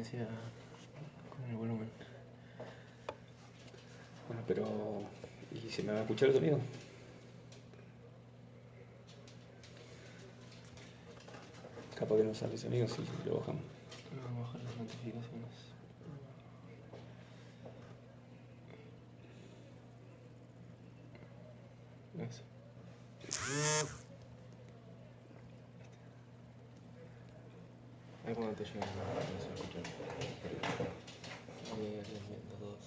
decía con el volumen. Bueno, pero... ¿y se me va a escuchar el sonido? Capaz que no sale el sonido si lo bajamos. Vamos a bajar las notificaciones. Eso. A ver cuando te llegan, no se escucha. Bien, los dos.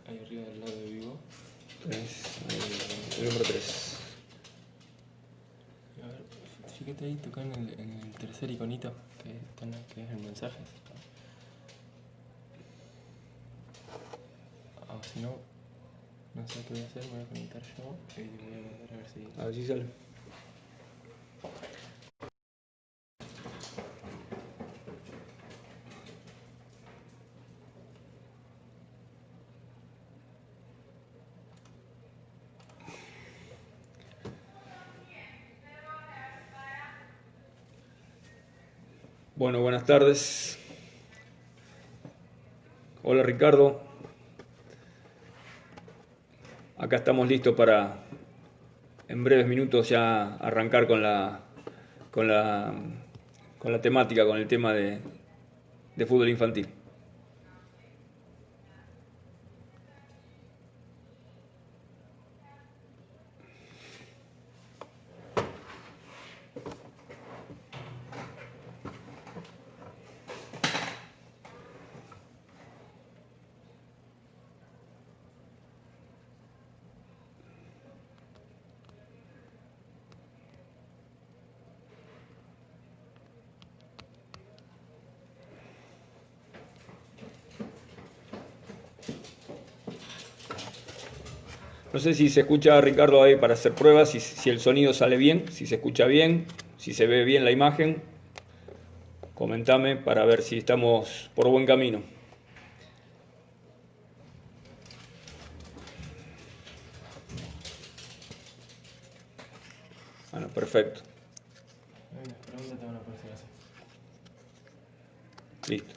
Ahí arriba del lado de vivo. El número 3. A ver, fíjate ahí, toca en el tercer iconito que es el mensaje. O si no, no sé qué voy a hacer, me voy a conectar yo y voy a mandar a ver si... A ver si sale. Bueno, buenas tardes. Hola Ricardo. Acá estamos listos para en breves minutos ya arrancar con la temática, con el tema de fútbol infantil. No sé si se escucha, Ricardo, ahí para hacer pruebas, si el sonido sale bien, si se escucha bien, si se ve bien la imagen. Comentame para ver si estamos por buen camino. Bueno, perfecto. Las preguntas te van a aparecer así. Listo.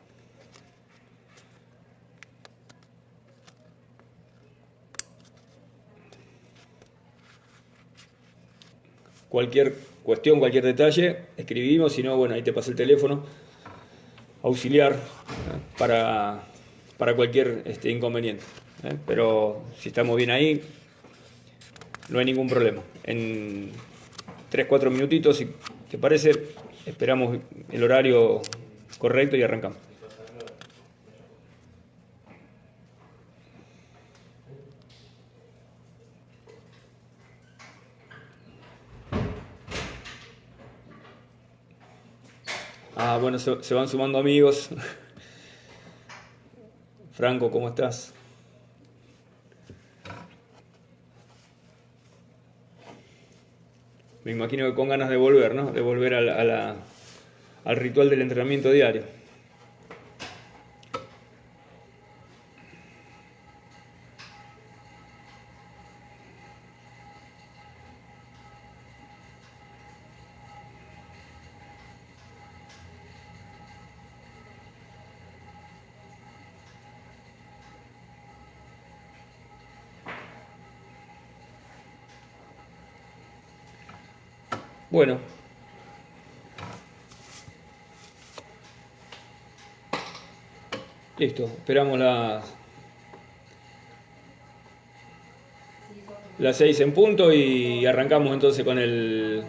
Cualquier cuestión, cualquier detalle, escribimos, si no, bueno, ahí te pasa el teléfono auxiliar para cualquier inconveniente. Pero si estamos bien ahí, no hay ningún problema. En 3-4 minutitos, si te parece, esperamos el horario correcto y arrancamos. Ah, bueno, se van sumando amigos. Franco, ¿cómo estás? Me imagino que con ganas de volver, ¿no? De volver al ritual del entrenamiento diario. Bueno. Listo, esperamos las 6 en punto y arrancamos entonces con el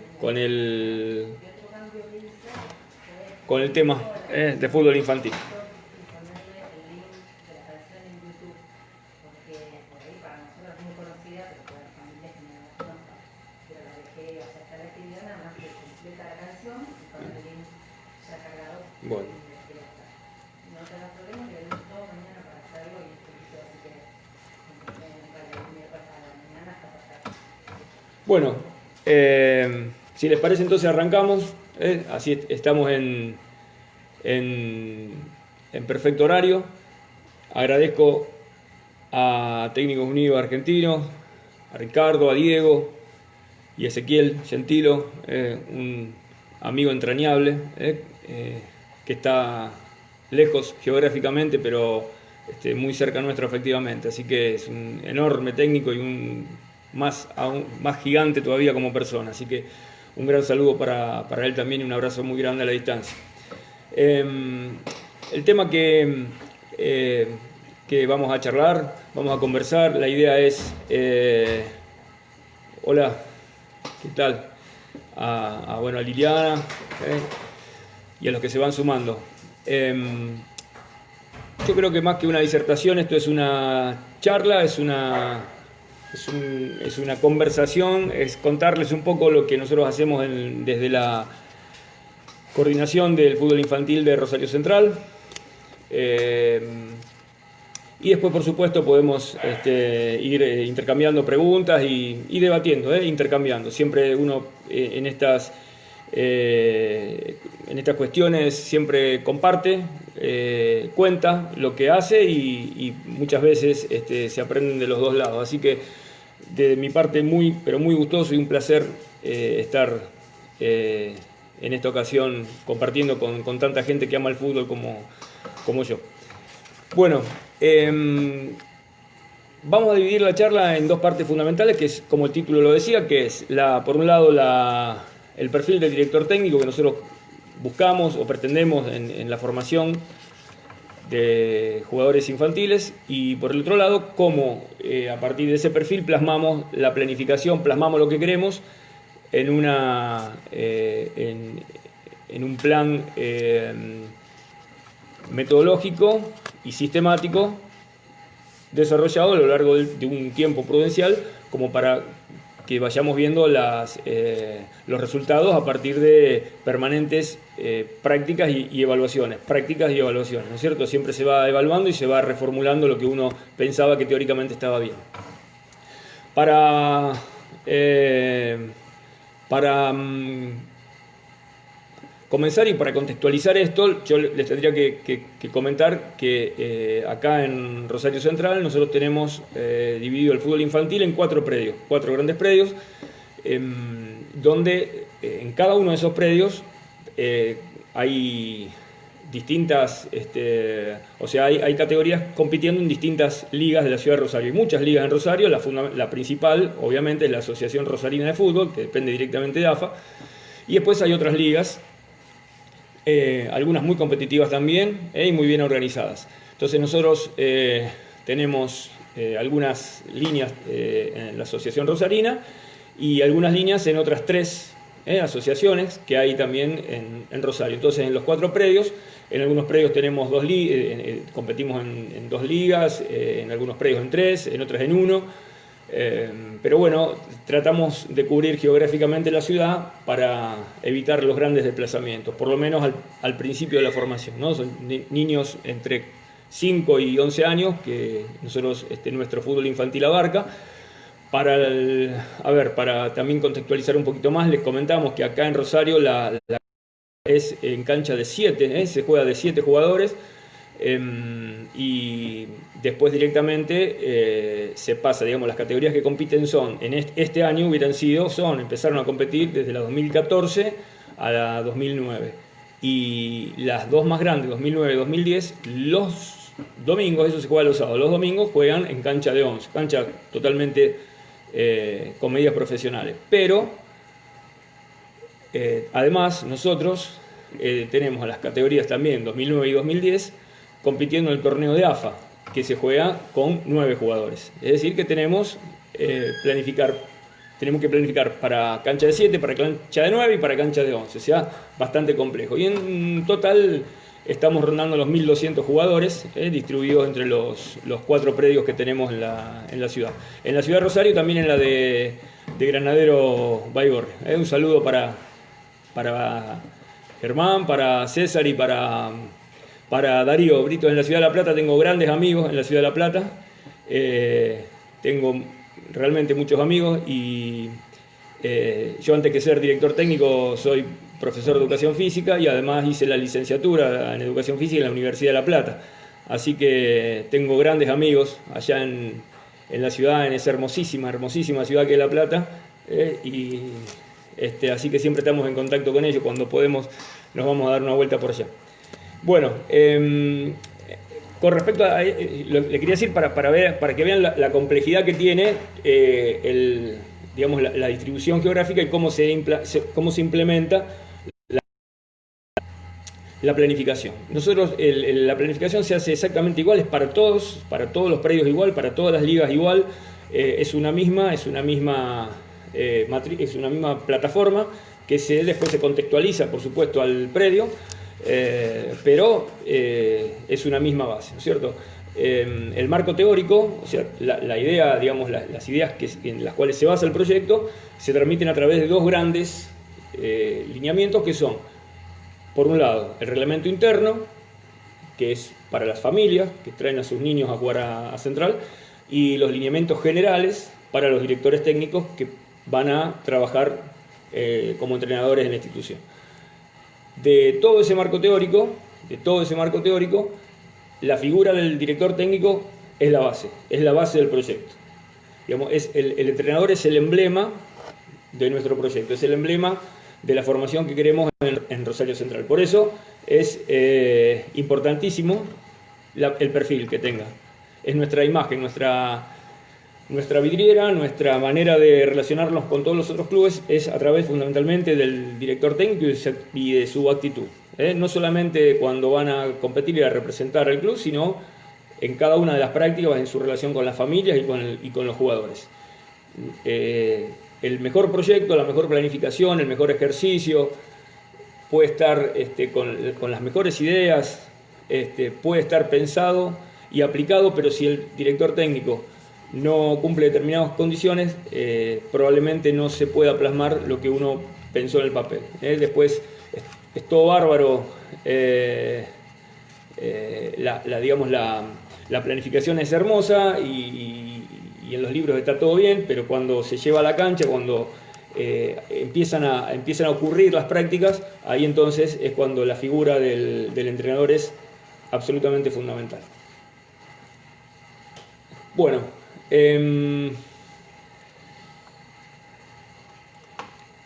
tema de fútbol infantil. Bueno. Bueno, si les parece entonces arrancamos, así estamos en perfecto horario. Agradezco a Técnicos Unidos Argentinos, a Ricardo, a Diego, y Ezequiel Gentilo, un amigo entrañable, que está lejos geográficamente, pero muy cerca nuestro afectivamente. Así que es un enorme técnico y aún más gigante todavía como persona. Así que un gran saludo para él también y un abrazo muy grande a la distancia. El tema que vamos a charlar, vamos a conversar, la idea es... hola, ¿qué tal? A Liliana y a los que se van sumando. Yo creo que más que una disertación, esto es una charla, es una conversación, es contarles un poco lo que nosotros hacemos desde la coordinación del fútbol infantil de Rosario Central. Y después, por supuesto, podemos ir intercambiando preguntas y debatiendo, intercambiando. Siempre uno en estas cuestiones siempre comparte, cuenta lo que hace y muchas veces se aprenden de los dos lados. Así que de mi parte pero muy gustoso y un placer estar en esta ocasión compartiendo con tanta gente que ama el fútbol como yo. Bueno, vamos a dividir la charla en dos partes fundamentales, que es, como el título lo decía, que es, por un lado, el perfil del director técnico que nosotros buscamos o pretendemos en la formación de jugadores infantiles, y por el otro lado, cómo a partir de ese perfil plasmamos la planificación, plasmamos lo que queremos en un plan metodológico y sistemático desarrollado a lo largo de un tiempo prudencial, como para que vayamos viendo los resultados a partir de permanentes prácticas y evaluaciones, ¿no es cierto? Siempre se va evaluando y se va reformulando lo que uno pensaba que teóricamente estaba bien. Para comenzar y para contextualizar esto, yo les tendría que comentar que acá en Rosario Central nosotros tenemos dividido el fútbol infantil en 4 predios, 4 grandes predios, donde en cada uno de esos predios hay distintas, hay categorías compitiendo en distintas ligas de la ciudad de Rosario. Hay muchas ligas en Rosario, la principal obviamente es la Asociación Rosarina de Fútbol, que depende directamente de AFA, y después hay otras ligas, algunas muy competitivas también y muy bien organizadas. Entonces nosotros tenemos algunas líneas en la Asociación Rosarina y algunas líneas en otras 3 asociaciones que hay también en Rosario. Entonces en los 4 predios, en algunos predios tenemos competimos en 2 ligas, en algunos predios en 3, en otras en 1. Pero bueno, tratamos de cubrir geográficamente la ciudad para evitar los grandes desplazamientos, por lo menos al principio de la formación, ¿no? Son niños entre 5 y 11 años que nosotros, nuestro fútbol infantil abarca. Para también contextualizar un poquito más, les comentamos que acá en Rosario la es en cancha de 7, se juega de 7 jugadores. Y después directamente se pasa, digamos, las categorías que compiten en este año empezaron a competir desde la 2014 a la 2009, y las 2 más grandes, 2009 y 2010, los domingos, eso se juega los sábados, los domingos juegan en cancha de 11, cancha totalmente con medidas profesionales, pero además nosotros tenemos a las categorías también 2009 y 2010 compitiendo en el torneo de AFA, que se juega con 9 jugadores. Es decir, que tenemos que planificar para cancha de 7, para cancha de 9 y para cancha de 11. O sea, bastante complejo. Y en total estamos rondando los 1.200 jugadores, distribuidos entre los 4 predios que tenemos en la ciudad. En la ciudad de Rosario, también en la de Granadero Baigorria. Un saludo para Germán, para César y para Darío Brito. En la Ciudad de La Plata tengo grandes amigos, en la Ciudad de La Plata tengo realmente muchos amigos, y yo, antes que ser director técnico, soy profesor de educación física y además hice la licenciatura en educación física en la Universidad de La Plata, así que tengo grandes amigos allá en la ciudad, en esa hermosísima ciudad que es La Plata, Así que siempre estamos en contacto con ellos. Cuando podemos nos vamos a dar una vuelta por allá. Bueno, con respecto a le quería decir para que vean la complejidad que tiene digamos, la distribución geográfica y cómo se implementa la planificación. Nosotros, la planificación se hace exactamente igual, es para todos los predios igual, para todas las ligas igual, es una misma plataforma que después se contextualiza, por supuesto, al predio, pero es una misma base, ¿no es cierto? El marco teórico, o sea, la idea, digamos, las ideas en las cuales se basa el proyecto, se transmiten a través de dos grandes lineamientos que son, por un lado, el reglamento interno, que es para las familias que traen a sus niños a jugar a Central, y los lineamientos generales para los directores técnicos que van a trabajar como entrenadores en la institución. De todo ese marco teórico, la figura del director técnico es la base del proyecto. Digamos, el entrenador es el emblema de nuestro proyecto, es el emblema de la formación que queremos en Rosario Central. Por eso es importantísimo el perfil que tenga. Es nuestra imagen, nuestra vidriera, nuestra manera de relacionarnos con todos los otros clubes es a través fundamentalmente del director técnico y de su actitud. No solamente cuando van a competir y a representar al club, sino en cada una de las prácticas, en su relación con las familias y con los jugadores. El mejor proyecto, la mejor planificación, el mejor ejercicio, puede estar con las mejores ideas, puede estar pensado y aplicado, pero si el director técnico no cumple determinadas condiciones, probablemente no se pueda plasmar lo que uno pensó en el papel. Después es todo bárbaro, digamos, la planificación es hermosa y en los libros está todo bien, pero cuando se lleva a la cancha, cuando empiezan a ocurrir las prácticas, ahí entonces es cuando la figura del entrenador es absolutamente fundamental. Bueno,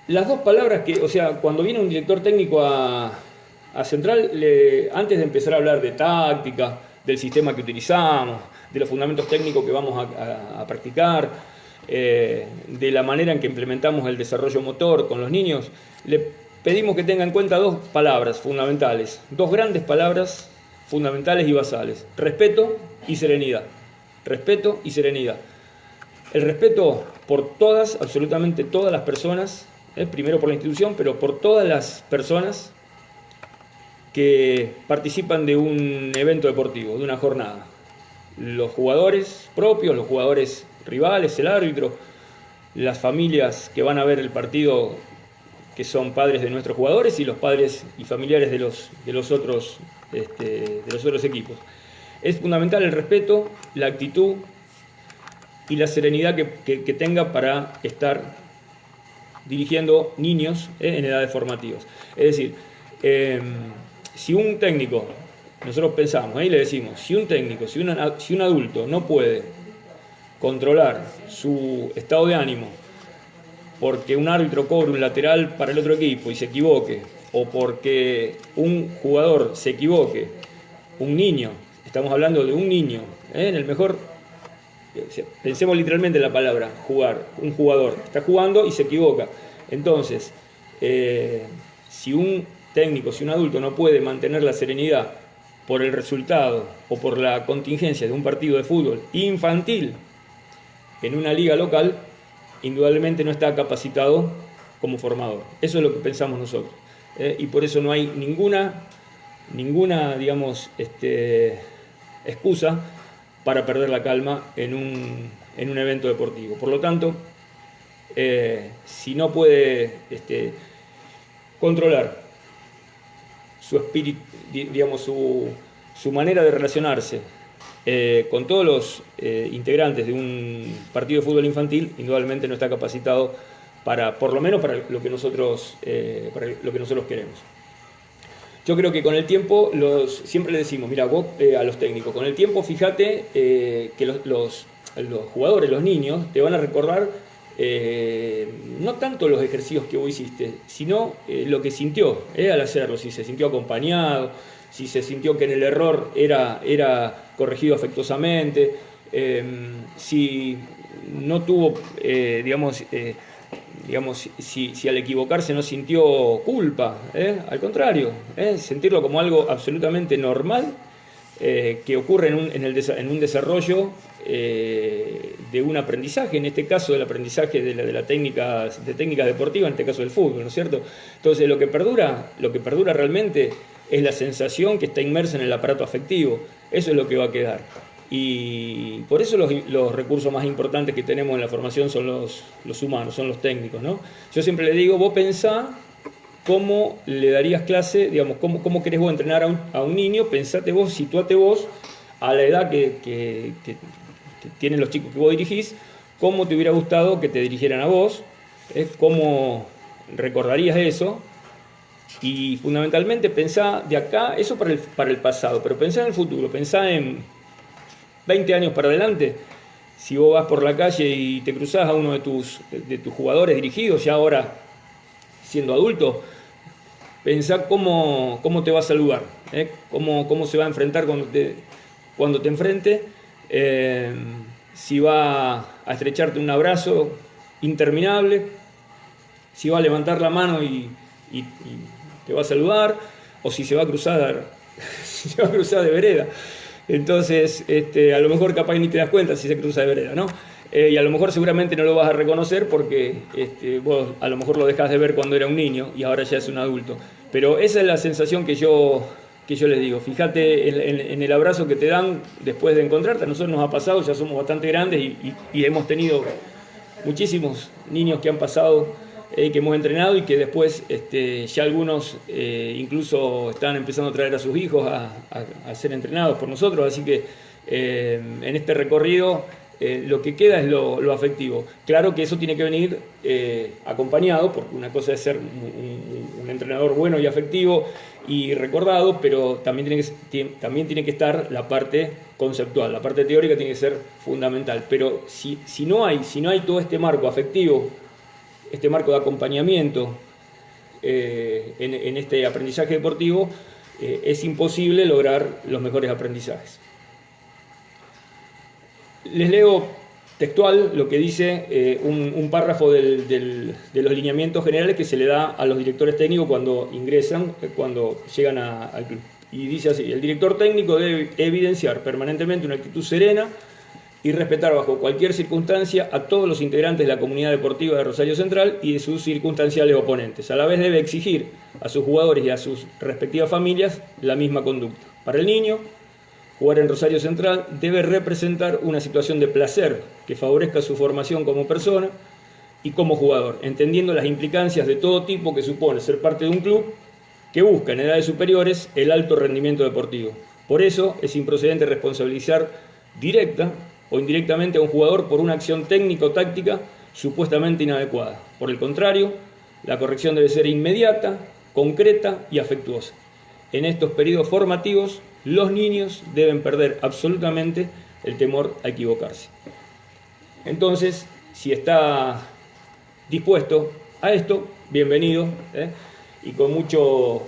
las dos palabras o sea, cuando viene un director técnico a Central, antes de empezar a hablar de táctica, del sistema que utilizamos, de los fundamentos técnicos que vamos a practicar, de la manera en que implementamos el desarrollo motor con los niños, le pedimos que tenga en cuenta dos palabras fundamentales, dos grandes palabras fundamentales y basales: respeto y serenidad. Respeto y serenidad. El respeto por todas, absolutamente todas las personas, primero por la institución, pero por todas las personas que participan de un evento deportivo, de una jornada. Los jugadores propios, los jugadores rivales, el árbitro, las familias que van a ver el partido, que son padres de nuestros jugadores, y los padres y familiares de los otros equipos. Es fundamental el respeto, la actitud y la serenidad que tenga para estar dirigiendo niños en edades formativas. Es decir, si un técnico, nosotros pensamos, le decimos, si un técnico, si un adulto no puede controlar su estado de ánimo porque un árbitro cobre un lateral para el otro equipo y se equivoque, o porque un jugador se equivoque, un niño, estamos hablando de un niño, en el mejor, pensemos literalmente en la palabra, jugar, un jugador está jugando y se equivoca. Entonces, si un técnico, si un adulto no puede mantener la serenidad por el resultado o por la contingencia de un partido de fútbol infantil en una liga local, indudablemente no está capacitado como formador. Eso es lo que pensamos nosotros. Y por eso no hay ninguna digamos, excusa para perder la calma en un evento deportivo. Por lo tanto, si no puede controlar su espíritu, digamos, su manera de relacionarse con todos los integrantes de un partido de fútbol infantil, indudablemente no está capacitado por lo menos para lo que nosotros queremos. Yo creo que con el tiempo, siempre le decimos, mira, vos a los técnicos, con el tiempo fíjate que los jugadores, los niños, te van a recordar no tanto los ejercicios que vos hiciste, sino lo que sintió al hacerlo, si se sintió acompañado, si se sintió que en el error era corregido afectuosamente, si no tuvo, digamos, si al equivocarse no sintió culpa, al contrario, sentirlo como algo absolutamente normal que ocurre en un desarrollo de un aprendizaje, en este caso del aprendizaje de técnicas deportivas, en este caso del fútbol, ¿no es cierto? Entonces lo que perdura realmente es la sensación que está inmersa en el aparato afectivo, eso es lo que va a quedar. Y por eso los recursos más importantes que tenemos en la formación son los humanos, son los técnicos, ¿no? Yo siempre le digo, vos pensá cómo le darías clase, digamos, cómo querés vos entrenar a un niño, pensate vos, situate vos a la edad que tienen los chicos que vos dirigís, cómo te hubiera gustado que te dirigieran a vos, cómo recordarías eso, y fundamentalmente pensá de acá, eso para el pasado, pero pensá en el futuro, pensá en 20 años para adelante. Si vos vas por la calle y te cruzás a uno de tus jugadores dirigidos, ya ahora siendo adulto, pensá cómo te va a saludar, cómo se va a enfrentar cuando te enfrente, si va a estrecharte un abrazo interminable, si va a levantar la mano y te va a saludar, o si se va a cruzar, de vereda. Entonces, a lo mejor capaz ni te das cuenta si se cruza de vereda, ¿no? Y a lo mejor seguramente no lo vas a reconocer porque vos a lo mejor lo dejás de ver cuando era un niño y ahora ya es un adulto. Pero esa es la sensación que yo les digo. Fíjate en el abrazo que te dan después de encontrarte. A nosotros nos ha pasado, ya somos bastante grandes y hemos tenido muchísimos niños que han pasado, que hemos entrenado y que después ya algunos incluso están empezando a traer a sus hijos a ser entrenados por nosotros. Así que en este recorrido lo que queda es lo afectivo. Claro que eso tiene que venir acompañado, porque una cosa es ser un entrenador bueno y afectivo y recordado, pero también tiene que estar la parte conceptual, la parte teórica tiene que ser fundamental. Pero si no hay todo este marco afectivo, este marco de acompañamiento en este aprendizaje deportivo, es imposible lograr los mejores aprendizajes. Les leo textual lo que dice un párrafo de los lineamientos generales que se le da a los directores técnicos cuando ingresan, cuando llegan al club. Y dice así: el director técnico debe evidenciar permanentemente una actitud serena y respetar bajo cualquier circunstancia a todos los integrantes de la comunidad deportiva de Rosario Central y de sus circunstanciales oponentes. A la vez debe exigir a sus jugadores y a sus respectivas familias la misma conducta. Para el niño, jugar en Rosario Central debe representar una situación de placer que favorezca su formación como persona y como jugador, entendiendo las implicancias de todo tipo que supone ser parte de un club que busca en edades superiores el alto rendimiento deportivo. Por eso es improcedente responsabilizar directa o indirectamente a un jugador por una acción técnico-táctica supuestamente inadecuada. Por el contrario, la corrección debe ser inmediata, concreta y afectuosa. En estos periodos formativos, los niños deben perder absolutamente el temor a equivocarse. Entonces, si está dispuesto a esto, bienvenido, y con mucho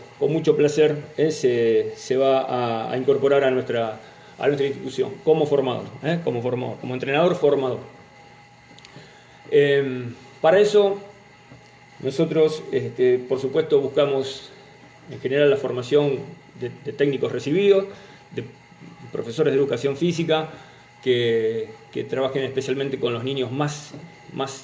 placer se va a incorporar a nuestra institución como formador, como entrenador formador. Para eso, nosotros, por supuesto, buscamos en general la formación de técnicos recibidos, de profesores de educación física que trabajen especialmente con los niños más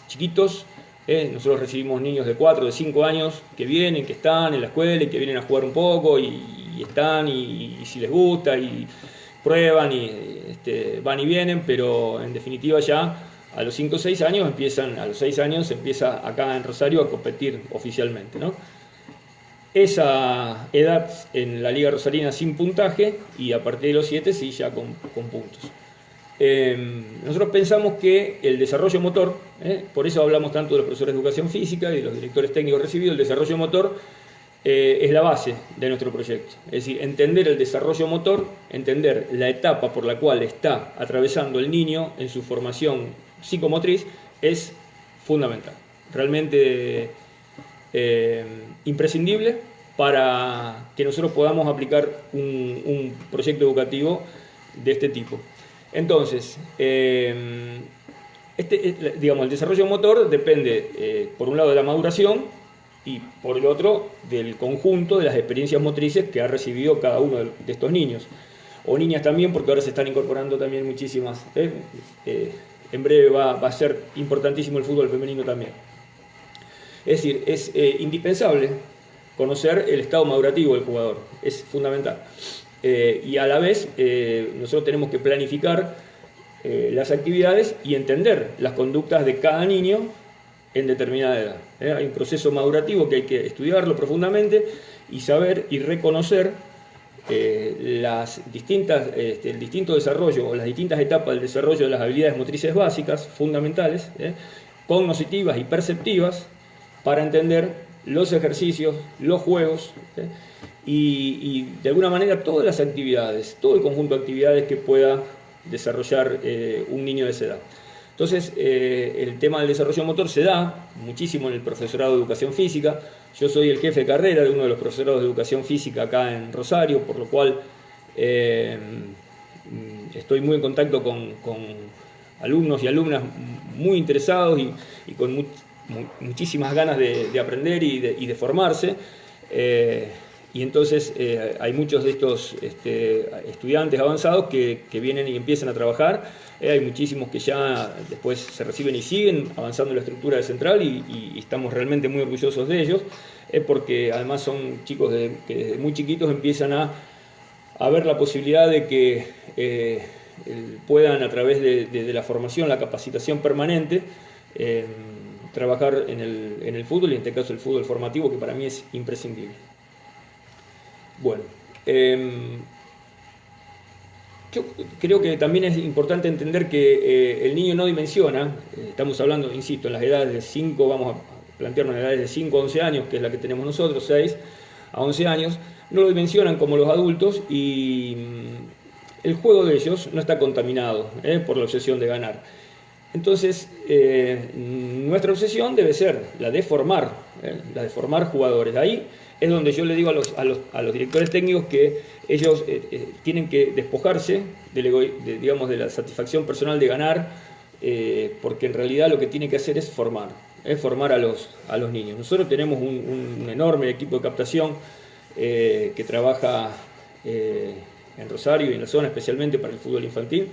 chiquitos. Nosotros recibimos niños de 4, de 5 años que vienen, que están en la escuela y que vienen a jugar un poco y están y si les gusta y prueban y van y vienen, pero en definitiva ya a los 5 o 6 años a los 6 años se empieza acá en Rosario a competir oficialmente, ¿no? Esa edad en la Liga Rosarina sin puntaje y a partir de los 7 sí ya con puntos. Nosotros pensamos que el desarrollo motor, por eso hablamos tanto de los profesores de educación física y de los directores técnicos recibidos, el desarrollo motor es la base de nuestro proyecto. Es decir, entender el desarrollo motor, entender la etapa por la cual está atravesando el niño en su formación psicomotriz es fundamental, realmente imprescindible para que nosotros podamos aplicar un proyecto educativo de este tipo. Entonces, digamos, el desarrollo motor depende, por un lado, de la maduración y por el otro, del conjunto de las experiencias motrices que ha recibido cada uno de estos niños. O niñas también, porque ahora se están incorporando también muchísimas. En breve va a ser importantísimo el fútbol femenino también. Es decir, es indispensable conocer el estado madurativo del jugador, es fundamental. Y a la vez nosotros tenemos que planificar las actividades y entender las conductas de cada niño en determinada edad. Hay un proceso madurativo que hay que estudiarlo profundamente y saber y reconocer las distintas, el distinto desarrollo o las distintas etapas del desarrollo de las habilidades motrices básicas fundamentales, cognitivas y perceptivas, para entender los ejercicios, los juegos, y de alguna manera todas las actividades, todo el conjunto de actividades que pueda desarrollar un niño de esa edad. Entonces, el tema del desarrollo motor se da muchísimo en el profesorado de educación física. Yo soy el jefe de carrera de uno de los profesorados de educación física acá en Rosario, por lo cual estoy muy en contacto con alumnos y alumnas muy interesados y con muchísimas ganas de aprender y de formarse. Y entonces hay muchos de estos estudiantes avanzados que vienen y empiezan a trabajar. Hay muchísimos que ya después se reciben y siguen avanzando en la estructura de central y estamos realmente muy orgullosos de ellos, porque además son chicos que desde muy chiquitos empiezan a ver la posibilidad de que puedan, a través de la formación, la capacitación permanente, trabajar en el fútbol, y en este caso el fútbol formativo, que para mí es imprescindible. Bueno, yo creo que también es importante entender que el niño no dimensiona, estamos hablando, insisto, en las edades de 5, vamos a plantearnos en edades de 5 a 11 años, que es la que tenemos nosotros, 6 a 11 años, no lo dimensionan como los adultos, y el juego de ellos no está contaminado por la obsesión de ganar. Entonces, nuestra obsesión debe ser la de formar jugadores. Ahí es donde yo le digo a los directores técnicos que ellos tienen que despojarse de la satisfacción personal de ganar, porque en realidad lo que tiene que hacer es formar a los niños. Nosotros tenemos un enorme equipo de captación que trabaja en Rosario y en la zona, especialmente para el fútbol infantil.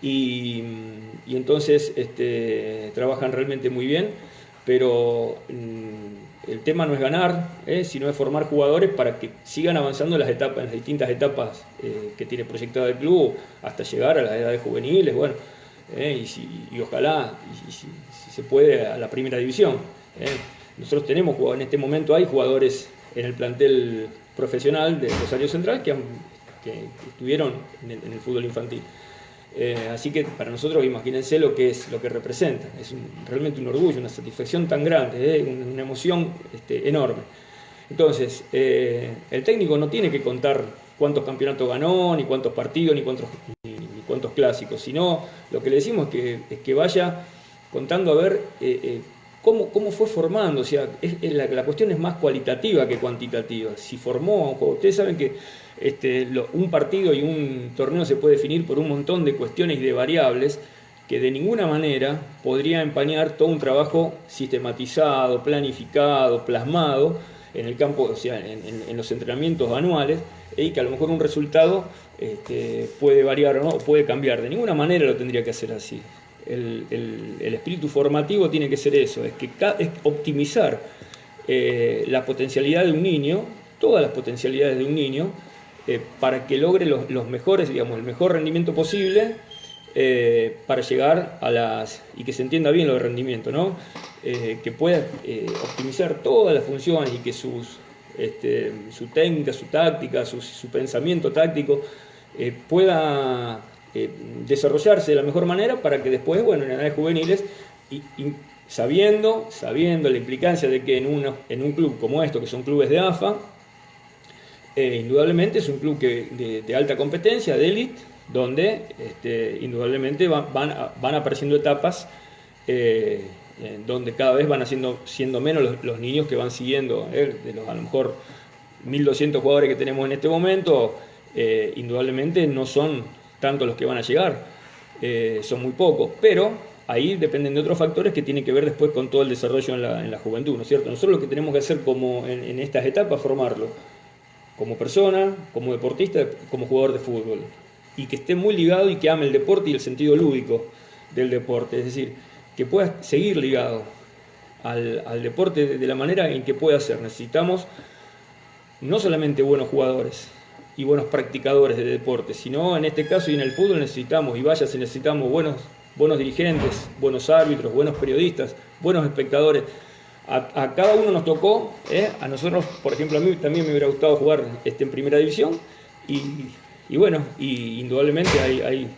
Y entonces trabajan realmente muy bien, pero el tema no es ganar, sino es formar jugadores para que sigan avanzando en las distintas etapas que tiene proyectada el club, hasta llegar a las edades juveniles, bueno, y ojalá, si se puede, a la primera división. Nosotros tenemos, en este momento hay jugadores en el plantel profesional de Rosario Central que estuvieron en el fútbol infantil. Así que para nosotros, imagínense lo que representa. Es realmente un orgullo, una satisfacción tan grande, una emoción enorme. Entonces, el técnico no tiene que contar cuántos campeonatos ganó, ni cuántos partidos, ni cuántos clásicos, sino lo que le decimos es que vaya contando a ver cómo fue formando. O sea, la cuestión es más cualitativa que cuantitativa. Si formó, ustedes saben que un partido y un torneo se puede definir por un montón de cuestiones y de variables que de ninguna manera podría empañar todo un trabajo sistematizado, planificado, plasmado en el campo, o sea, en los entrenamientos anuales, y que a lo mejor un resultado puede variar o no, o puede cambiar. De ninguna manera lo tendría que hacer así. El espíritu formativo tiene que ser eso, es optimizar la potencialidad de un niño, todas las potencialidades de un niño, para que logre los mejores, digamos, el mejor rendimiento posible, para llegar y que se entienda bien lo de rendimiento, ¿no? Que pueda optimizar todas las funciones y que su técnica, su táctica, su pensamiento táctico pueda desarrollarse de la mejor manera, para que después, bueno, en edades juveniles, y sabiendo la implicancia de que en un club como esto, que son clubes de AFA, indudablemente es un club de alta competencia, de élite, donde indudablemente van apareciendo etapas donde cada vez van siendo menos los niños que van siguiendo, de los a lo mejor 1.200 jugadores que tenemos en este momento, indudablemente no son tantos los que van a llegar, son muy pocos, pero ahí dependen de otros factores que tienen que ver después con todo el desarrollo en la juventud, ¿no es cierto? Nosotros lo que tenemos que hacer como en estas etapas, formarlo como persona, como deportista, como jugador de fútbol, y que esté muy ligado y que ame el deporte y el sentido lúdico del deporte, es decir, que pueda seguir ligado al deporte de la manera en que pueda ser. Necesitamos no solamente buenos jugadores y buenos practicadores de deporte, sino en este caso y en el fútbol necesitamos, y vaya si necesitamos buenos dirigentes, buenos árbitros, buenos periodistas, buenos espectadores. A cada uno nos tocó, a nosotros, por ejemplo, a mí también me hubiera gustado jugar en primera división, y bueno, y indudablemente hay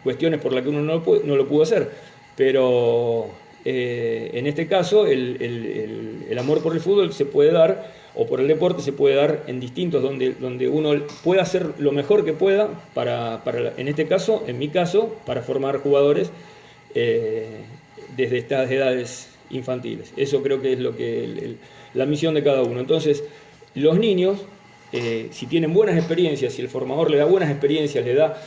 cuestiones por las que uno no lo pudo hacer, pero en este caso el amor por el fútbol se puede dar, o por el deporte se puede dar en distintos, donde uno puede hacer lo mejor que pueda en este caso, en mi caso, para formar jugadores desde estas edades infantiles. Eso creo que es la misión de cada uno. Entonces, los niños, si tienen buenas experiencias, si el formador le da buenas experiencias, le da,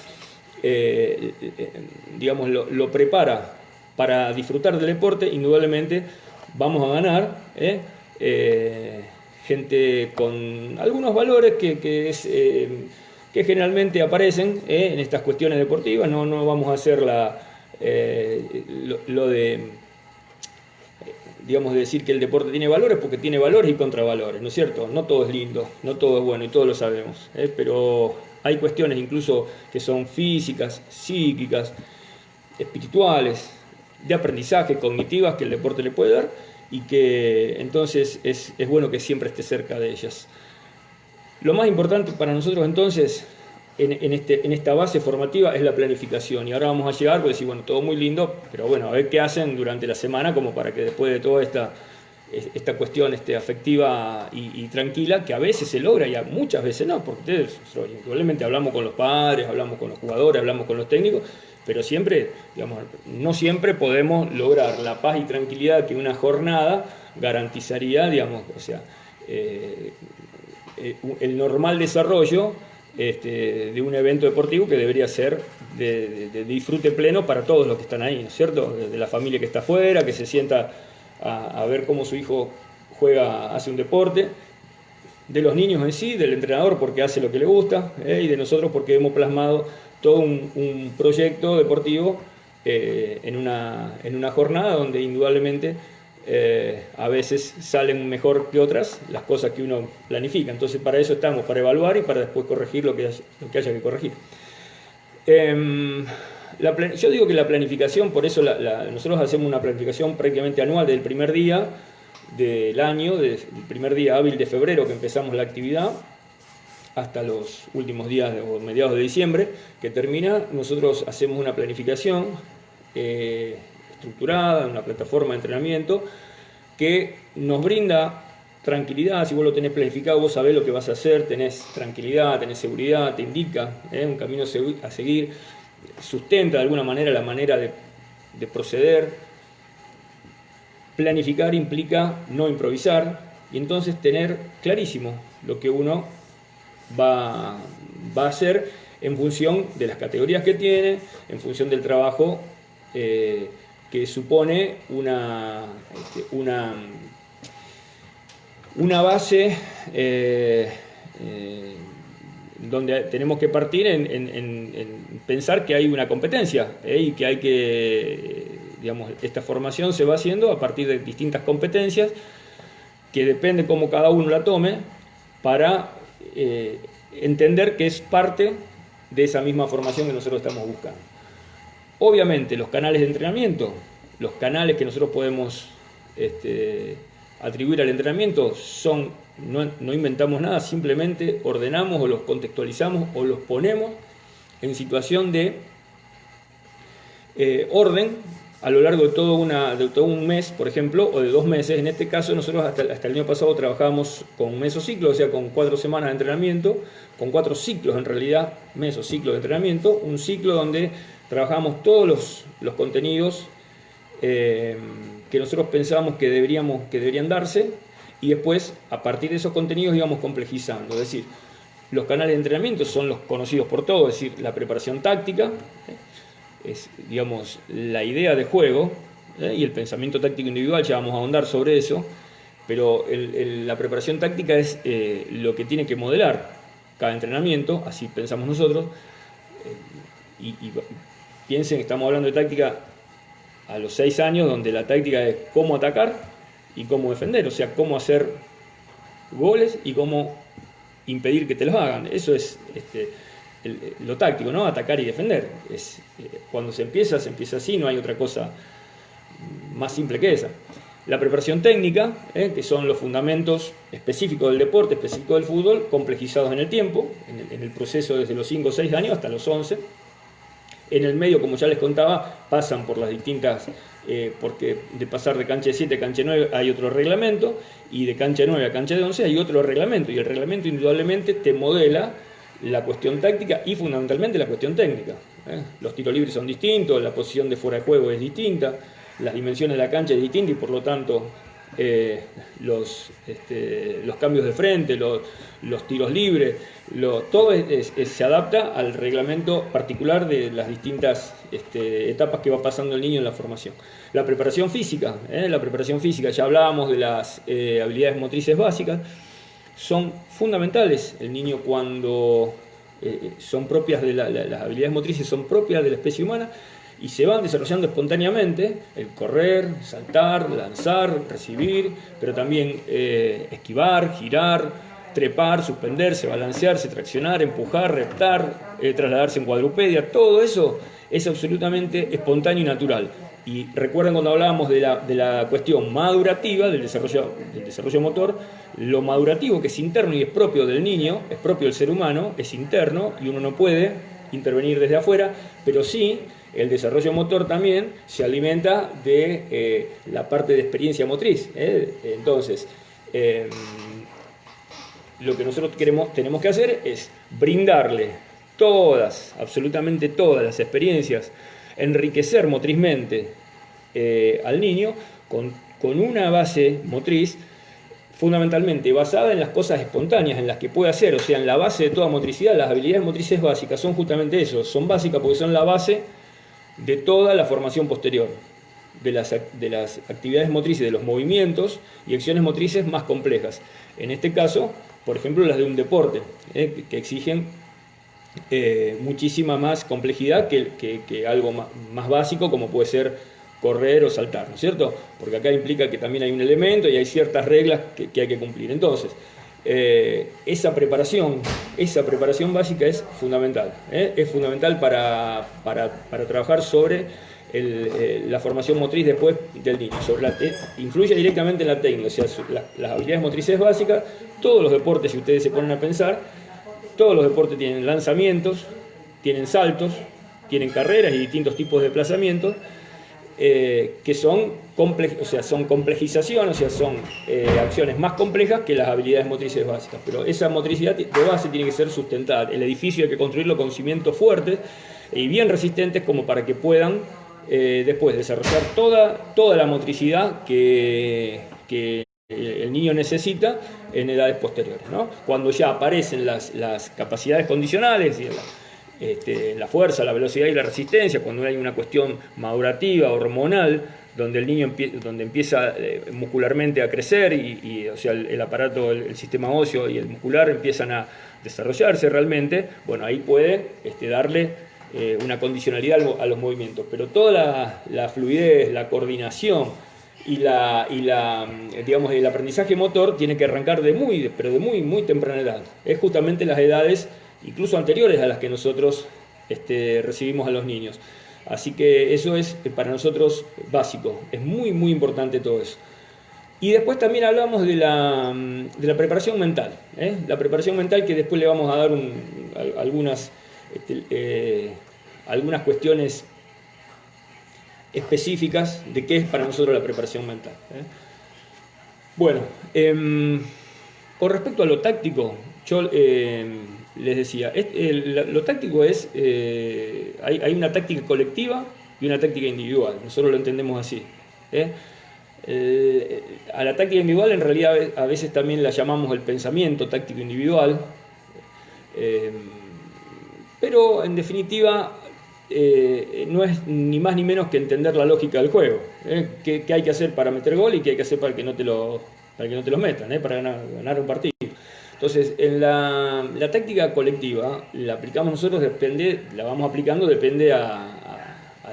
digamos, lo prepara para disfrutar del deporte, indudablemente vamos a ganar gente con algunos valores que generalmente aparecen en estas cuestiones deportivas. No vamos a hacer lo de, digamos, de decir que el deporte tiene valores, porque tiene valores y contravalores, ¿no es cierto? No todo es lindo, no todo es bueno, y todos lo sabemos, pero hay cuestiones incluso que son físicas, psíquicas, espirituales, de aprendizaje, cognitivas, que el deporte le puede dar, y que entonces es bueno que siempre esté cerca de ellas. Lo más importante para nosotros entonces en esta base formativa es la planificación, y ahora vamos a llegar, pues decir, bueno, todo muy lindo, pero bueno, a ver qué hacen durante la semana como para que después de toda esta cuestión afectiva y tranquila, que a veces se logra y muchas veces no, porque ustedes indudablemente hablamos con los padres, hablamos con los jugadores, hablamos con los técnicos, pero siempre, digamos, no siempre podemos lograr la paz y tranquilidad que una jornada garantizaría, digamos, o sea, el normal desarrollo de un evento deportivo que debería ser de disfrute pleno para todos los que están ahí, ¿no es cierto? De la familia que está afuera, que se sienta a ver cómo su hijo hace un deporte, de los niños en sí, del entrenador porque hace lo que le gusta, y de nosotros porque hemos plasmado todo un proyecto deportivo en una jornada donde indudablemente a veces salen mejor que otras las cosas que uno planifica. Entonces para eso estamos, para evaluar y para después corregir lo que haya que corregir. Yo digo que la planificación, por eso nosotros hacemos una planificación prácticamente anual del primer día del año, del primer día hábil de febrero que empezamos la actividad, hasta los últimos días o mediados de diciembre, que termina. Nosotros hacemos una planificación estructurada, una plataforma de entrenamiento que nos brinda tranquilidad. Si vos lo tenés planificado, vos sabés lo que vas a hacer, tenés tranquilidad, tenés seguridad, te indica un camino a seguir, sustenta de alguna manera la manera de proceder. Planificar implica no improvisar, y entonces tener clarísimo lo que uno va a hacer en función de las categorías que tiene, en función del trabajo que supone una base donde tenemos que partir en pensar que hay una competencia y que hay que, digamos, esta formación se va haciendo a partir de distintas competencias que depende cómo cada uno la tome para entender que es parte de esa misma formación que nosotros estamos buscando. Obviamente los canales de entrenamiento, los canales que nosotros podemos atribuir al entrenamiento no inventamos nada, simplemente ordenamos o los contextualizamos o los ponemos en situación de orden a lo largo de todo un mes, por ejemplo, o de 2 meses. En este caso nosotros hasta el año pasado trabajábamos con mesociclos, o sea, con 4 semanas de entrenamiento, con 4 ciclos en realidad, mesociclos de entrenamiento, un ciclo donde trabajamos todos los contenidos que nosotros pensábamos que deberían darse, y después, a partir de esos contenidos, íbamos complejizando. Es decir, los canales de entrenamiento son los conocidos por todos, es decir, la preparación táctica, es, digamos, la idea de juego, y el pensamiento táctico individual, ya vamos a ahondar sobre eso, pero la preparación táctica es lo que tiene que modelar cada entrenamiento, así pensamos nosotros, y piensen que estamos hablando de táctica a los 6 años, donde la táctica es cómo atacar y cómo defender, o sea, cómo hacer goles y cómo impedir que te los hagan. Eso es lo táctico, ¿no? Atacar y defender. Cuando se empieza así, no hay otra cosa más simple que esa. La preparación técnica, que son los fundamentos específicos del deporte, específicos del fútbol, complejizados en el tiempo, en el proceso desde los 5 o 6 años hasta los 11. En el medio, como ya les contaba, pasan por las distintas, porque de pasar de cancha de 7 a cancha de 9 hay otro reglamento, y de cancha de 9 a cancha de 11 hay otro reglamento, y el reglamento indudablemente te modela la cuestión táctica y fundamentalmente la cuestión técnica. Los tiros libres son distintos, la posición de fuera de juego es distinta, las dimensiones de la cancha es distinta, y por lo tanto los cambios de frente, los tiros libres, todo se adapta al reglamento particular de las distintas etapas que va pasando el niño en la formación. La preparación física, ya hablábamos de las habilidades motrices básicas, son fundamentales. El niño, cuando son propias de las habilidades motrices son propias de la especie humana, y se van desarrollando espontáneamente: el correr, saltar, lanzar, recibir, pero también esquivar, girar, trepar, suspenderse, balancearse, traccionar, empujar, reptar, trasladarse en cuadrupedia. Todo eso es absolutamente espontáneo y natural. Y recuerden cuando hablábamos de la cuestión madurativa, del desarrollo motor, lo madurativo, que es interno y es propio del niño, es propio del ser humano, es interno y uno no puede intervenir desde afuera, pero sí el desarrollo motor también se alimenta de la parte de experiencia motriz. Entonces, lo que nosotros tenemos que hacer es brindarle absolutamente todas las experiencias, enriquecer motrizmente al niño con una base motriz fundamentalmente basada en las cosas espontáneas, en las que puede hacer. O sea, en la base de toda motricidad, las habilidades motrices básicas son justamente eso, son básicas porque son la base de toda la formación posterior, de las actividades motrices, de los movimientos y acciones motrices más complejas. En este caso, por ejemplo, las de un deporte, que exigen muchísima más complejidad que algo más básico, como puede ser correr o saltar, ¿no es cierto? Porque acá implica que también hay un elemento y hay ciertas reglas que hay que cumplir. Entonces, esa preparación básica es fundamental. Es fundamental para trabajar sobre la formación motriz después del niño. Influye directamente en la técnica, o sea, las habilidades motrices básicas. Todos los deportes, si ustedes se ponen a pensar, todos los deportes tienen lanzamientos, tienen saltos, tienen carreras y distintos tipos de desplazamientos, que son complejizaciones, o sea, son acciones más complejas que las habilidades motrices básicas. Pero esa motricidad de base tiene que ser sustentada. El edificio hay que construirlo con cimientos fuertes y bien resistentes, como para que puedan después desarrollar toda la motricidad que el niño necesita en edades posteriores, ¿no? Cuando ya aparecen las capacidades condicionales y la fuerza, la velocidad y la resistencia, cuando hay una cuestión madurativa, hormonal, donde el niño empieza muscularmente a crecer y o sea, el aparato, el sistema óseo y el muscular empiezan a desarrollarse realmente, bueno, ahí puede darle una condicionalidad a los movimientos. Pero toda la fluidez, la coordinación y digamos, el aprendizaje motor tiene que arrancar pero de muy temprana edad. Es justamente las edades incluso anteriores a las que nosotros recibimos a los niños. Así que eso es para nosotros básico, es muy importante todo eso. Y después también hablamos de la preparación mental, la preparación mental, que después le vamos a dar algunas cuestiones específicas de qué es para nosotros la preparación mental. Bueno, con respecto a lo táctico, yo les decía, lo táctico es, hay una táctica colectiva y una táctica individual. Nosotros lo entendemos así. A la táctica individual en realidad a veces también la llamamos el pensamiento táctico individual, pero en definitiva no es ni más ni menos que entender la lógica del juego. ¿Qué hay que hacer para meter gol y qué hay que hacer para que no te lo metan, para ganar un partido? Entonces, en la táctica colectiva la aplicamos nosotros, la vamos aplicando, depende a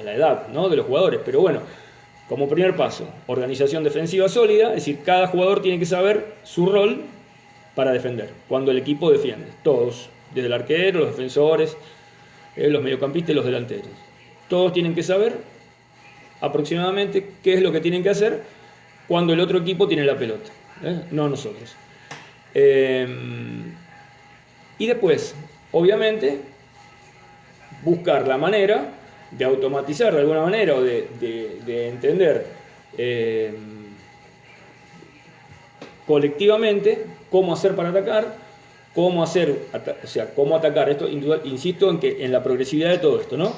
la edad, ¿no?, de los jugadores. Pero bueno, como primer paso, organización defensiva sólida, es decir, cada jugador tiene que saber su rol para defender, cuando el equipo defiende, todos, desde el arquero, los defensores, los mediocampistas y los delanteros. Todos tienen que saber aproximadamente qué es lo que tienen que hacer cuando el otro equipo tiene la pelota, no nosotros. Y después, obviamente, buscar la manera de automatizar de alguna manera o de entender colectivamente cómo hacer para atacar, cómo atacar. Esto, insisto en la progresividad de todo esto, ¿no?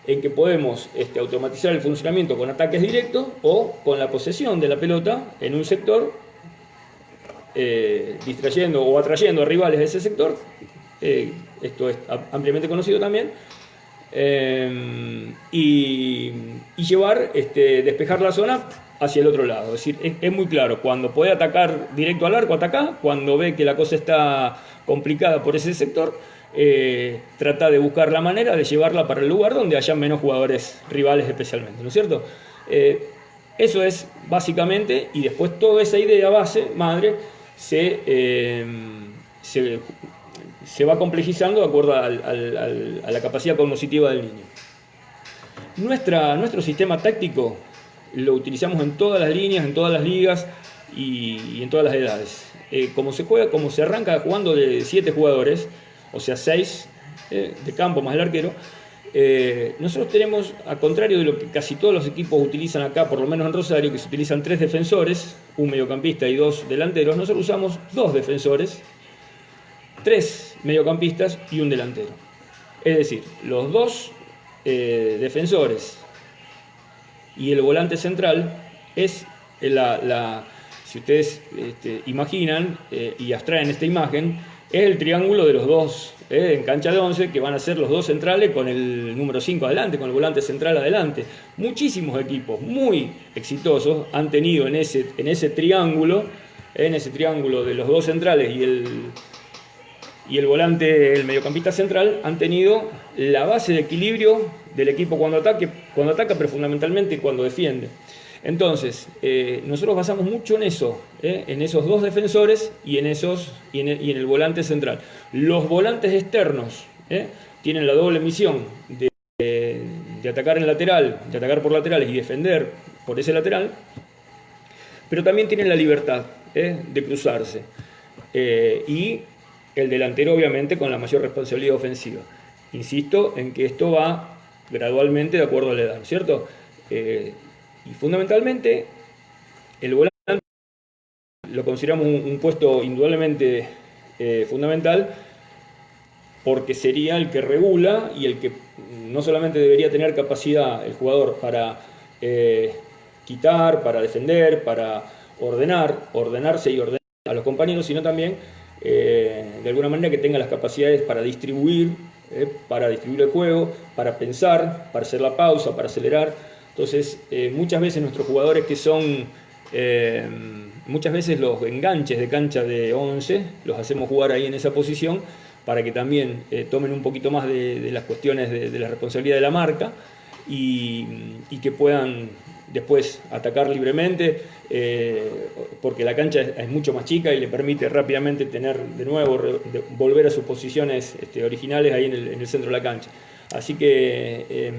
En que podemos automatizar el funcionamiento con ataques directos o con la posesión de la pelota en un sector, distrayendo o atrayendo a rivales de ese sector. Esto es ampliamente conocido también. Y llevar, despejar la zona hacia el otro lado. Es decir, es muy claro, cuando puede atacar directo al arco, ataca; cuando ve que la cosa está complicada por ese sector, trata de buscar la manera de llevarla para el lugar donde haya menos jugadores rivales especialmente, ¿no es cierto? Eso es básicamente, y después toda esa idea base, madre, se va complejizando de acuerdo a la capacidad cognitiva del niño. Nuestro sistema táctico lo utilizamos en todas las líneas, en todas las ligas y en todas las edades. Como se arranca jugando de 7 jugadores, o sea 6 de campo más el arquero, nosotros tenemos, a contrario de lo que casi todos los equipos utilizan acá, por lo menos en Rosario, que se utilizan 3 defensores, un mediocampista y 2 delanteros, nosotros usamos 2 defensores, 3 mediocampistas y un delantero. Es decir, los 2 defensores y el volante central es si ustedes imaginan y abstraen esta imagen, es el triángulo de los 2 en cancha de 11, que van a ser los 2 centrales con el número 5 adelante, con el volante central adelante. Muchísimos equipos muy exitosos han tenido en ese triángulo de los 2 centrales y el volante, el mediocampista central, han tenido la base de equilibrio del equipo cuando ataca, pero fundamentalmente cuando defiende. Entonces, nosotros basamos mucho en eso, en esos 2 defensores y en el volante central. Los volantes externos tienen la doble misión de atacar en lateral, de atacar por laterales y defender por ese lateral, pero también tienen la libertad de cruzarse. Y el delantero, obviamente, con la mayor responsabilidad ofensiva. Insisto en que esto va gradualmente de acuerdo a la edad, ¿cierto? Y fundamentalmente, el volante lo consideramos un puesto indudablemente fundamental, porque sería el que regula y el que no solamente debería tener capacidad el jugador para quitar, para defender, para ordenarse y ordenar a los compañeros, sino también de alguna manera que tenga las capacidades para distribuir el juego, para pensar, para hacer la pausa, para acelerar. Entonces, muchas veces nuestros jugadores que son, muchas veces los enganches de cancha de 11, los hacemos jugar ahí en esa posición para que también tomen un poquito más de las cuestiones de la responsabilidad de la marca y que puedan después atacar libremente, porque la cancha es mucho más chica y le permite rápidamente tener de nuevo, volver a sus posiciones originales ahí en el centro de la cancha. Así que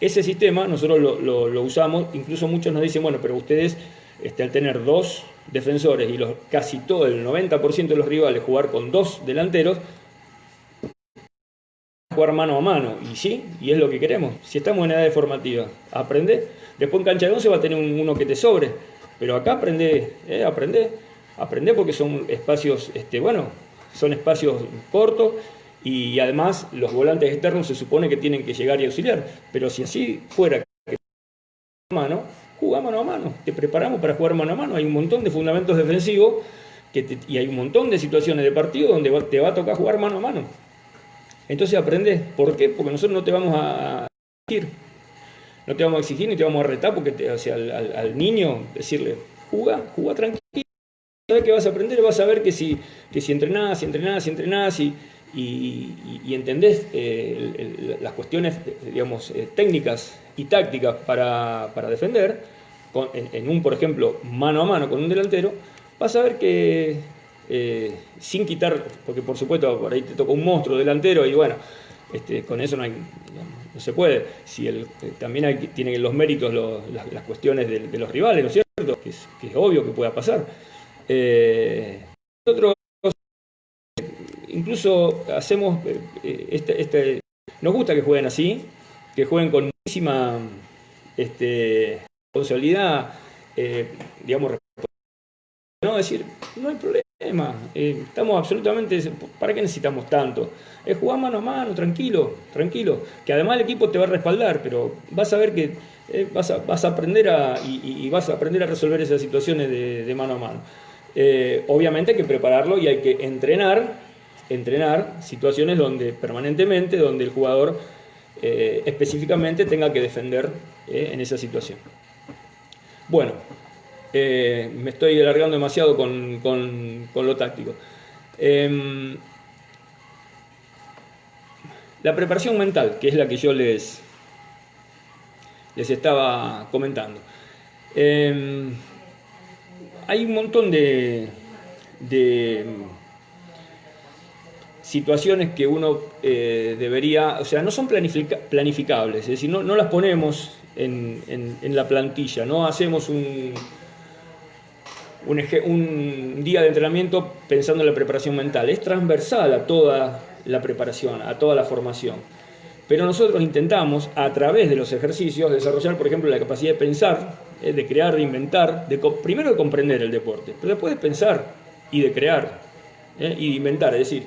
ese sistema nosotros lo usamos. Incluso muchos nos dicen, bueno, pero ustedes al tener 2 defensores y casi todo, el 90% de los rivales jugar con 2 delanteros, jugar mano a mano. Y sí, y es lo que queremos. Si estamos en edad formativa, aprende. Después en cancha de 11 va a tener uno que te sobre, pero acá aprende porque son espacios, son espacios cortos Y además los volantes externos se supone que tienen que llegar y auxiliar, pero si así fuera mano, juega mano a mano, te preparamos para jugar mano a mano, hay un montón de fundamentos defensivos y hay un montón de situaciones de partido donde te va a tocar jugar mano a mano. Entonces aprendés. ¿Por qué? Porque nosotros no te vamos a exigir, no te vamos a exigir ni te vamos a retar, porque o sea, al niño decirle, juega tranquilo, sabes que vas a aprender, vas a ver que si entrenás y entendés las cuestiones, digamos, técnicas y tácticas para defender, en un, por ejemplo, mano a mano con un delantero, vas a ver que sin quitar, porque por supuesto por ahí te toca un monstruo delantero y bueno, con eso no se puede. Si también tienen los méritos las cuestiones de los rivales, ¿no es cierto? Que es obvio que pueda pasar. Nosotros incluso hacemos nos gusta que jueguen así, que jueguen con muchísima responsabilidad, digamos, no decir, no hay problema, estamos absolutamente, ¿para qué necesitamos tanto? Es jugar mano a mano, tranquilo, que además el equipo te va a respaldar, pero vas a ver que vas a aprender y vas a aprender a resolver esas situaciones de mano a mano. Obviamente hay que prepararlo y hay que entrenar situaciones permanentemente donde el jugador específicamente tenga que defender en esa situación. Bueno, me estoy alargando demasiado con lo táctico. La preparación mental, que es la que yo les estaba comentando. Hay un montón de situaciones que uno debería, o sea, no son planificables, es decir, no las ponemos en la plantilla, no hacemos un día de entrenamiento pensando en la preparación mental, es transversal a toda la preparación, a toda la formación. Pero nosotros intentamos, a través de los ejercicios, desarrollar, por ejemplo, la capacidad de pensar, de crear, de inventar, primero de comprender el deporte, pero después de pensar y de crear y de inventar, es decir,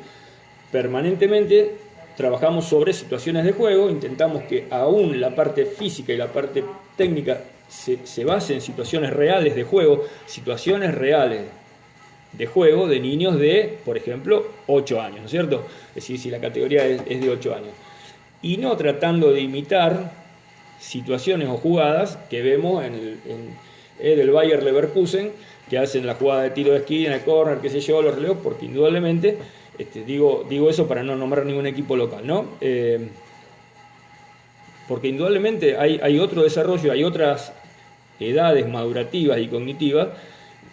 permanentemente trabajamos sobre situaciones de juego, intentamos que aún la parte física y la parte técnica se base en situaciones reales de juego, situaciones reales de juego de niños de, por ejemplo, 8 años, ¿no es cierto? Es decir, si la categoría es de 8 años. Y no tratando de imitar situaciones o jugadas que vemos del Bayer Leverkusen, que hacen la jugada de tiro de esquina, el córner, qué sé yo, los relevos, porque indudablemente, digo eso para no nombrar ningún equipo local, ¿no? Porque indudablemente hay otro desarrollo, hay otras edades madurativas y cognitivas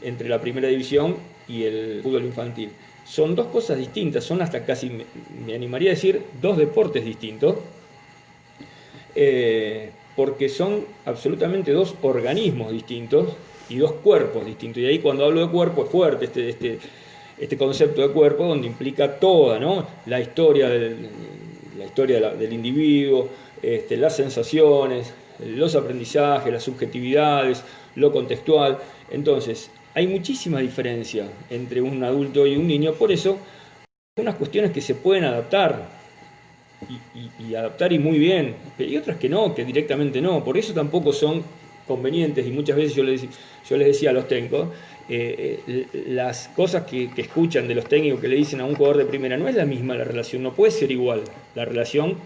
entre la primera división y el fútbol infantil. Son dos cosas distintas, son hasta casi, me animaría a decir, dos deportes distintos, porque son absolutamente dos organismos distintos y dos cuerpos distintos. Y ahí cuando hablo de cuerpo es fuerte este concepto de cuerpo, donde implica toda, ¿no? La historia del individuo, las sensaciones, los aprendizajes, las subjetividades, lo contextual. Entonces, hay muchísima diferencia entre un adulto y un niño, por eso hay unas cuestiones que se pueden adaptar y adaptar y muy bien, y otras que no, que directamente no, por eso tampoco son convenientes y muchas veces yo les decía a los técnicos, las cosas que escuchan de los técnicos que le dicen a un jugador de primera, no es la misma la relación, no puede ser igual la relación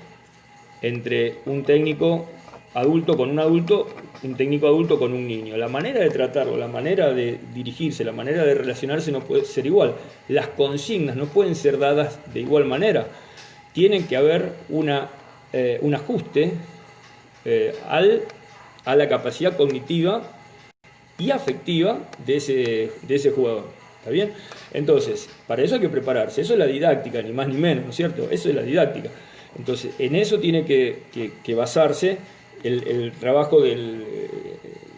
entre un técnico adulto con un adulto, un técnico adulto con un niño. La manera de tratarlo, la manera de dirigirse, la manera de relacionarse no puede ser igual. Las consignas no pueden ser dadas de igual manera. Tienen que haber un ajuste a la capacidad cognitiva y afectiva de ese jugador. ¿Está bien? Entonces, para eso hay que prepararse. Eso es la didáctica, ni más ni menos, ¿no es cierto? Eso es la didáctica. Entonces, en eso tiene que basarse el trabajo del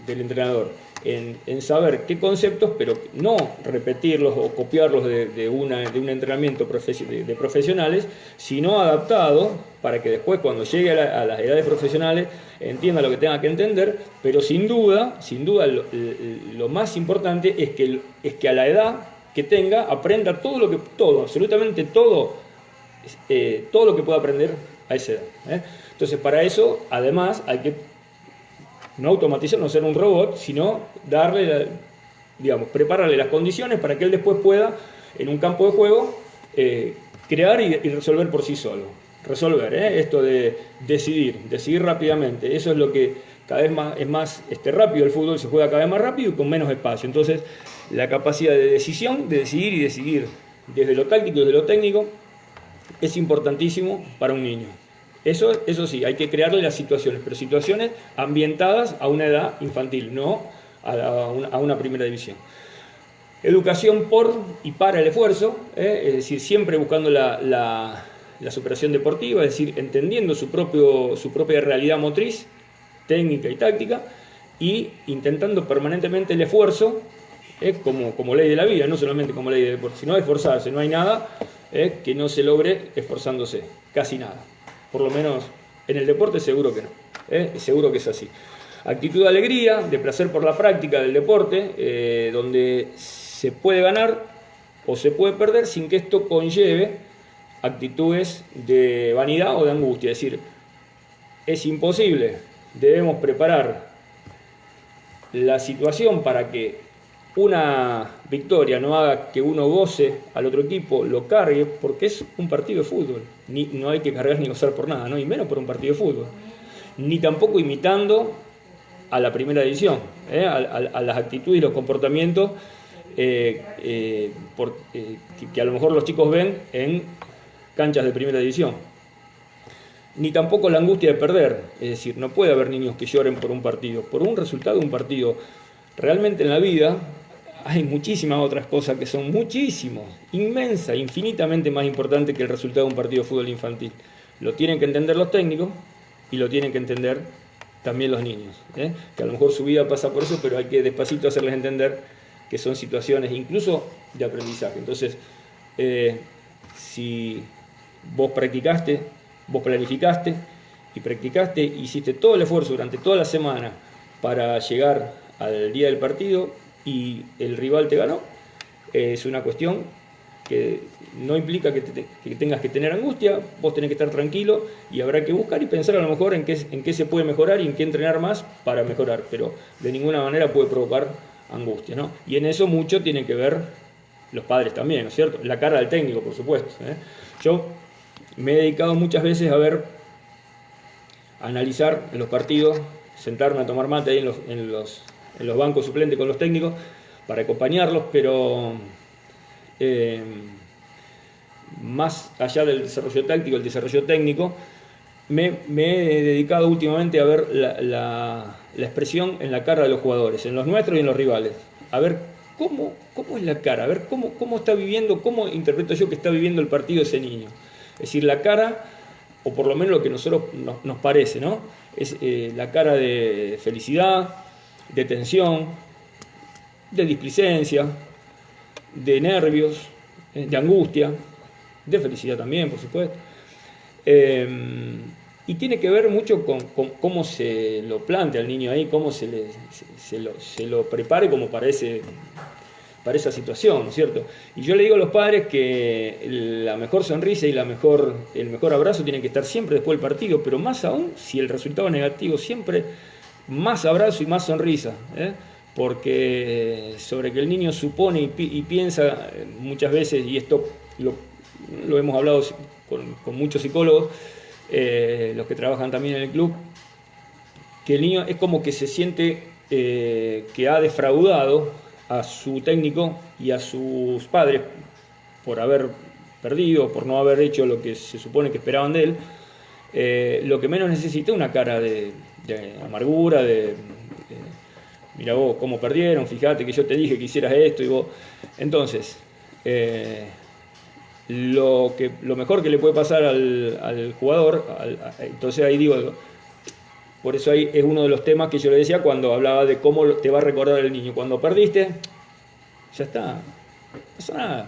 entrenador, en saber qué conceptos, pero no repetirlos o copiarlos de un entrenamiento de profesionales, sino adaptado para que después cuando llegue a las edades profesionales entienda lo que tenga que entender, pero sin duda lo más importante es que a la edad que tenga aprenda absolutamente todo todo lo que pueda aprender a esa edad. Entonces, para eso, además, hay que no automatizar, no ser un robot, sino darle, prepararle las condiciones para que él después pueda, en un campo de juego, crear y resolver por sí solo. Resolver, esto de decidir rápidamente. Eso es lo que cada vez más es más rápido. El fútbol se juega cada vez más rápido y con menos espacio. Entonces, la capacidad de decisión, de decidir y decidir desde lo táctico y desde lo técnico, es importantísimo para un niño. Eso sí, hay que crearle las situaciones, pero situaciones ambientadas a una edad infantil, no a una primera división. Educación por y para el esfuerzo, es decir, siempre buscando la superación deportiva, es decir, entendiendo su propia realidad motriz, técnica y táctica, y intentando permanentemente el esfuerzo, como ley de la vida, no solamente como ley de deporte, sino esforzarse. No hay nada que no se logre esforzándose, casi nada. Por lo menos en el deporte seguro que no, seguro que es así. Actitud de alegría, de placer por la práctica del deporte, donde se puede ganar o se puede perder sin que esto conlleve actitudes de vanidad o de angustia. Es decir, es imposible, debemos preparar la situación para que una victoria no haga que uno goce al otro equipo, lo cargue, porque es un partido de fútbol. No hay que cargar ni gozar por nada, ¿no? Y menos por un partido de fútbol. Ni tampoco imitando a la primera división, a las actitudes y los comportamientos que a lo mejor los chicos ven en canchas de primera división. Ni tampoco la angustia de perder, es decir, no puede haber niños que lloren por un partido, por un resultado de un partido. Realmente en la vida hay muchísimas otras cosas que son inmensa, infinitamente más importantes que el resultado de un partido de fútbol infantil. Lo tienen que entender los técnicos y lo tienen que entender también los niños, que a lo mejor su vida pasa por eso, pero hay que despacito hacerles entender que son situaciones incluso de aprendizaje. Entonces, si vos practicaste, vos planificaste y practicaste, hiciste todo el esfuerzo durante toda la semana para llegar al día del partido y el rival te ganó, es una cuestión que no implica que tengas que tener angustia. Vos tenés que estar tranquilo y habrá que buscar y pensar a lo mejor en qué se puede mejorar y en qué entrenar más para mejorar, pero de ninguna manera puede provocar angustia, ¿no? Y en eso mucho tienen que ver los padres también, ¿no es cierto? La cara del técnico, por supuesto, Yo me he dedicado muchas veces a analizar en los partidos, sentarme a tomar mate ahí en los bancos suplentes con los técnicos para acompañarlos, pero más allá del desarrollo táctico, el desarrollo técnico, me he dedicado últimamente a ver la expresión en la cara de los jugadores, en los nuestros y en los rivales, a ver cómo es la cara, a ver cómo está viviendo, cómo interpreto yo que está viviendo el partido ese niño. Es decir, la cara, o por lo menos lo que a nosotros nos parece, ¿no? Es la cara de felicidad, de tensión, de displicencia, de nervios, de angustia, de felicidad también, por supuesto. Y tiene que ver mucho con cómo se lo plantea el niño ahí, cómo se lo prepare como para esa situación, ¿no es cierto? Y yo le digo a los padres que la mejor sonrisa y el mejor abrazo tiene que estar siempre después del partido, pero más aún si el resultado es negativo, siempre más abrazo y más sonrisa, porque sobre que el niño supone y piensa muchas veces, y esto lo hemos hablado con muchos psicólogos, los que trabajan también en el club, que el niño es como que se siente que ha defraudado a su técnico y a sus padres por haber perdido, por no haber hecho lo que se supone que esperaban de él. Lo que menos necesita es una cara de amargura, mira vos cómo perdieron, fíjate que yo te dije que hicieras esto y vos. Entonces, lo mejor que le puede pasar al jugador, entonces ahí digo, por eso ahí es uno de los temas que yo le decía cuando hablaba de cómo te va a recordar el niño. Cuando perdiste, ya está, no pasa nada.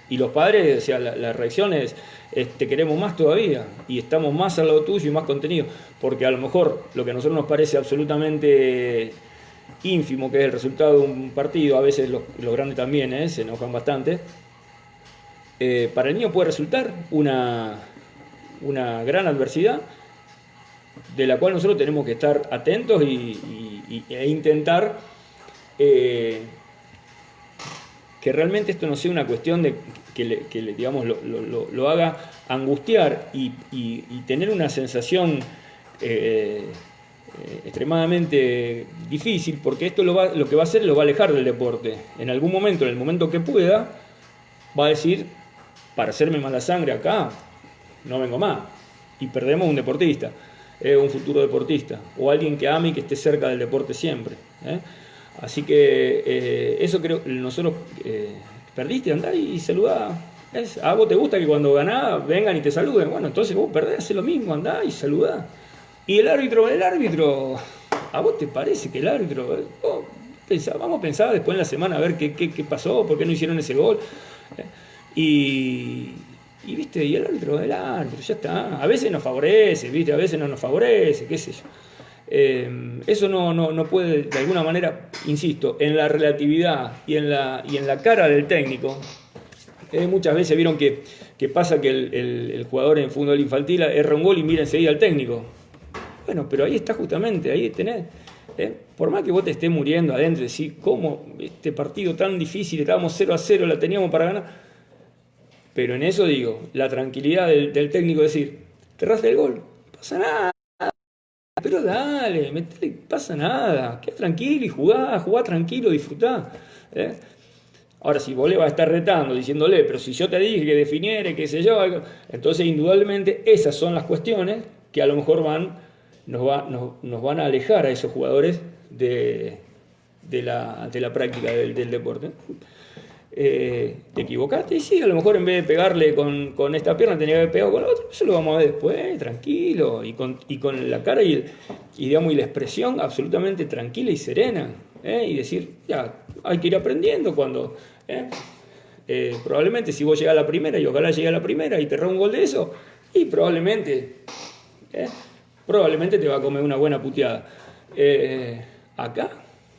Y los padres, o sea, la reacción es, te queremos más todavía y estamos más al lado tuyo y más contenido, porque a lo mejor lo que a nosotros nos parece absolutamente ínfimo, que es el resultado de un partido, a veces los grandes también se enojan bastante, para el niño puede resultar una gran adversidad de la cual nosotros tenemos que estar atentos e intentar que realmente esto no sea una cuestión de que digamos, lo haga angustiar y tener una sensación extremadamente difícil, porque esto lo que va a hacer lo va a alejar del deporte. En algún momento, en el momento que pueda, va a decir, para hacerme mala sangre acá, no vengo más. Y perdemos un deportista, un futuro deportista, o alguien que ame y que esté cerca del deporte siempre. Así que eso creo, nosotros perdiste, andá y saludá. ¿A vos te gusta que cuando ganás vengan y te saluden? Bueno, entonces vos perdés, hacé lo mismo, andá y saludá. Y el árbitro, ¿a vos te parece que el árbitro? Vamos a pensar después en la semana a ver qué pasó, por qué no hicieron ese gol. ¿Viste? Y el árbitro, ya está. A veces nos favorece, ¿viste? A veces no nos favorece, qué sé yo. Eso no puede, de alguna manera, insisto, en la relatividad y en la cara del técnico. Muchas veces vieron que pasa que el jugador en fútbol infantil erra un gol y mira enseguida al técnico. Bueno, pero ahí está justamente, ahí tenés. Por más que vos te estés muriendo adentro, decís, ¿cómo este partido tan difícil, estábamos 0-0, la teníamos para ganar? Pero en eso digo, la tranquilidad del técnico, decir, te erraste el gol, no pasa nada. Pero dale, pasa nada, quedá tranquilo y jugá tranquilo, disfrutá. Ahora, si vos le vas a estar retando, diciéndole, pero si yo te dije que definiere, qué sé yo, entonces indudablemente esas son las cuestiones que a lo mejor nos van a alejar a esos jugadores de la práctica del deporte. Te equivocaste y sí, a lo mejor en vez de pegarle con esta pierna tenía que haber pegado con la otra. Eso lo vamos a ver después, tranquilo, y con la cara y la expresión absolutamente tranquila y serena, y decir, ya, hay que ir aprendiendo cuando probablemente si vos llegás a la primera, y ojalá llegue a la primera y te erra un gol de eso, y probablemente te va a comer una buena puteada. Acá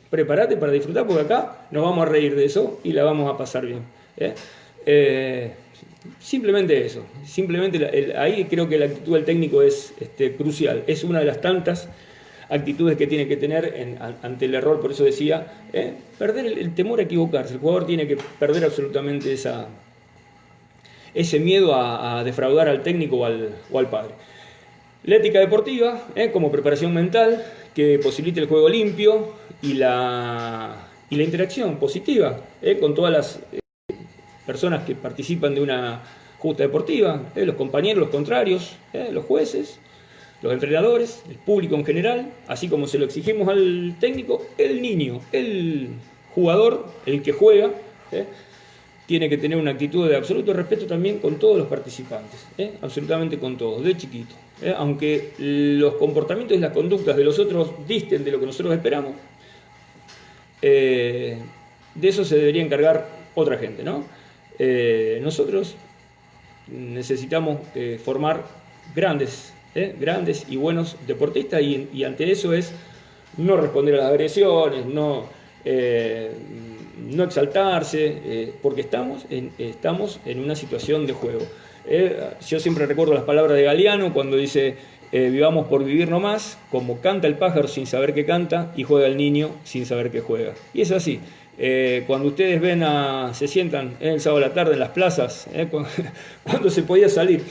prepárate para disfrutar, porque acá nos vamos a reír de eso y la vamos a pasar bien. Simplemente eso. Simplemente ahí creo que la actitud del técnico es crucial. Es una de las tantas actitudes que tiene que tener ante el error. Por eso decía, perder el temor a equivocarse. El jugador tiene que perder absolutamente ese miedo a defraudar al técnico o al padre. La ética deportiva, como preparación mental, que posibilite el juego limpio y la interacción positiva con todas las personas que participan de una justa deportiva, los compañeros, los contrarios, los jueces, los entrenadores, el público en general, así como se lo exigimos al técnico, el niño, el jugador, el que juega, tiene que tener una actitud de absoluto respeto también con todos los participantes, absolutamente con todos, de chiquito. Aunque los comportamientos y las conductas de los otros disten de lo que nosotros esperamos, de eso se debería encargar otra gente, ¿no? Nosotros necesitamos formar grandes y buenos deportistas, y ante eso es no responder a las agresiones, no exaltarse, porque estamos en una situación de juego. Yo siempre recuerdo las palabras de Galeano cuando dice, vivamos por vivir nomás, como canta el pájaro sin saber que canta y juega el niño sin saber que juega. Y es así. Cuando ustedes se sientan el sábado a la tarde en las plazas, cuando se podía salir,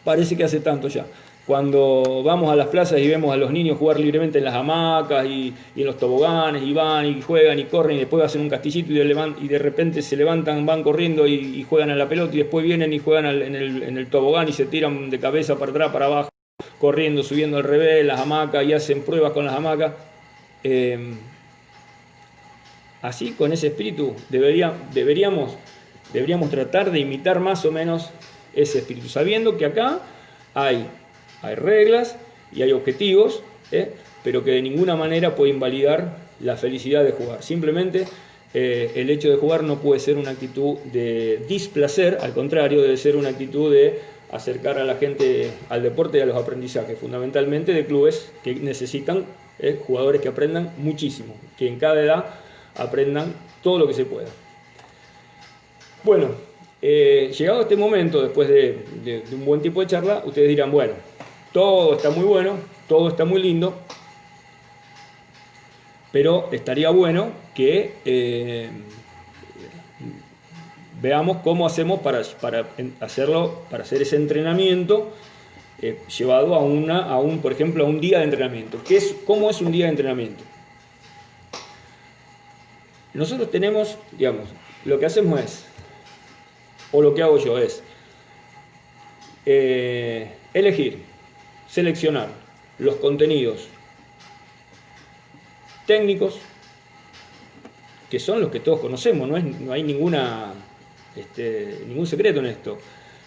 parece que hace tanto ya. Cuando vamos a las plazas y vemos a los niños jugar libremente en las hamacas y en los toboganes, y van y juegan y corren y después hacen un castillito y de repente se levantan, van corriendo y juegan a la pelota, y después vienen y juegan en el tobogán y se tiran de cabeza para atrás, para abajo, corriendo, subiendo al revés, las hamacas, y hacen pruebas con las hamacas. Así, con ese espíritu, deberíamos tratar de imitar más o menos ese espíritu, sabiendo que acá hay reglas y hay objetivos, pero que de ninguna manera puede invalidar la felicidad de jugar. Simplemente el hecho de jugar no puede ser una actitud de displacer, al contrario, debe ser una actitud de acercar a la gente al deporte y a los aprendizajes, fundamentalmente de clubes que necesitan jugadores que aprendan muchísimo, que en cada edad aprendan todo lo que se pueda. Bueno, llegado a este momento, después de un buen tiempo de charla, ustedes dirán, bueno, todo está muy bueno, todo está muy lindo, pero estaría bueno que veamos cómo hacemos para hacer ese entrenamiento llevado por ejemplo, a un día de entrenamiento. ¿Cómo es un día de entrenamiento? Nosotros tenemos, digamos, lo que hacemos es, o lo que hago yo es, elegir, seleccionar los contenidos técnicos, que son los que todos conocemos, no hay ningún secreto en esto.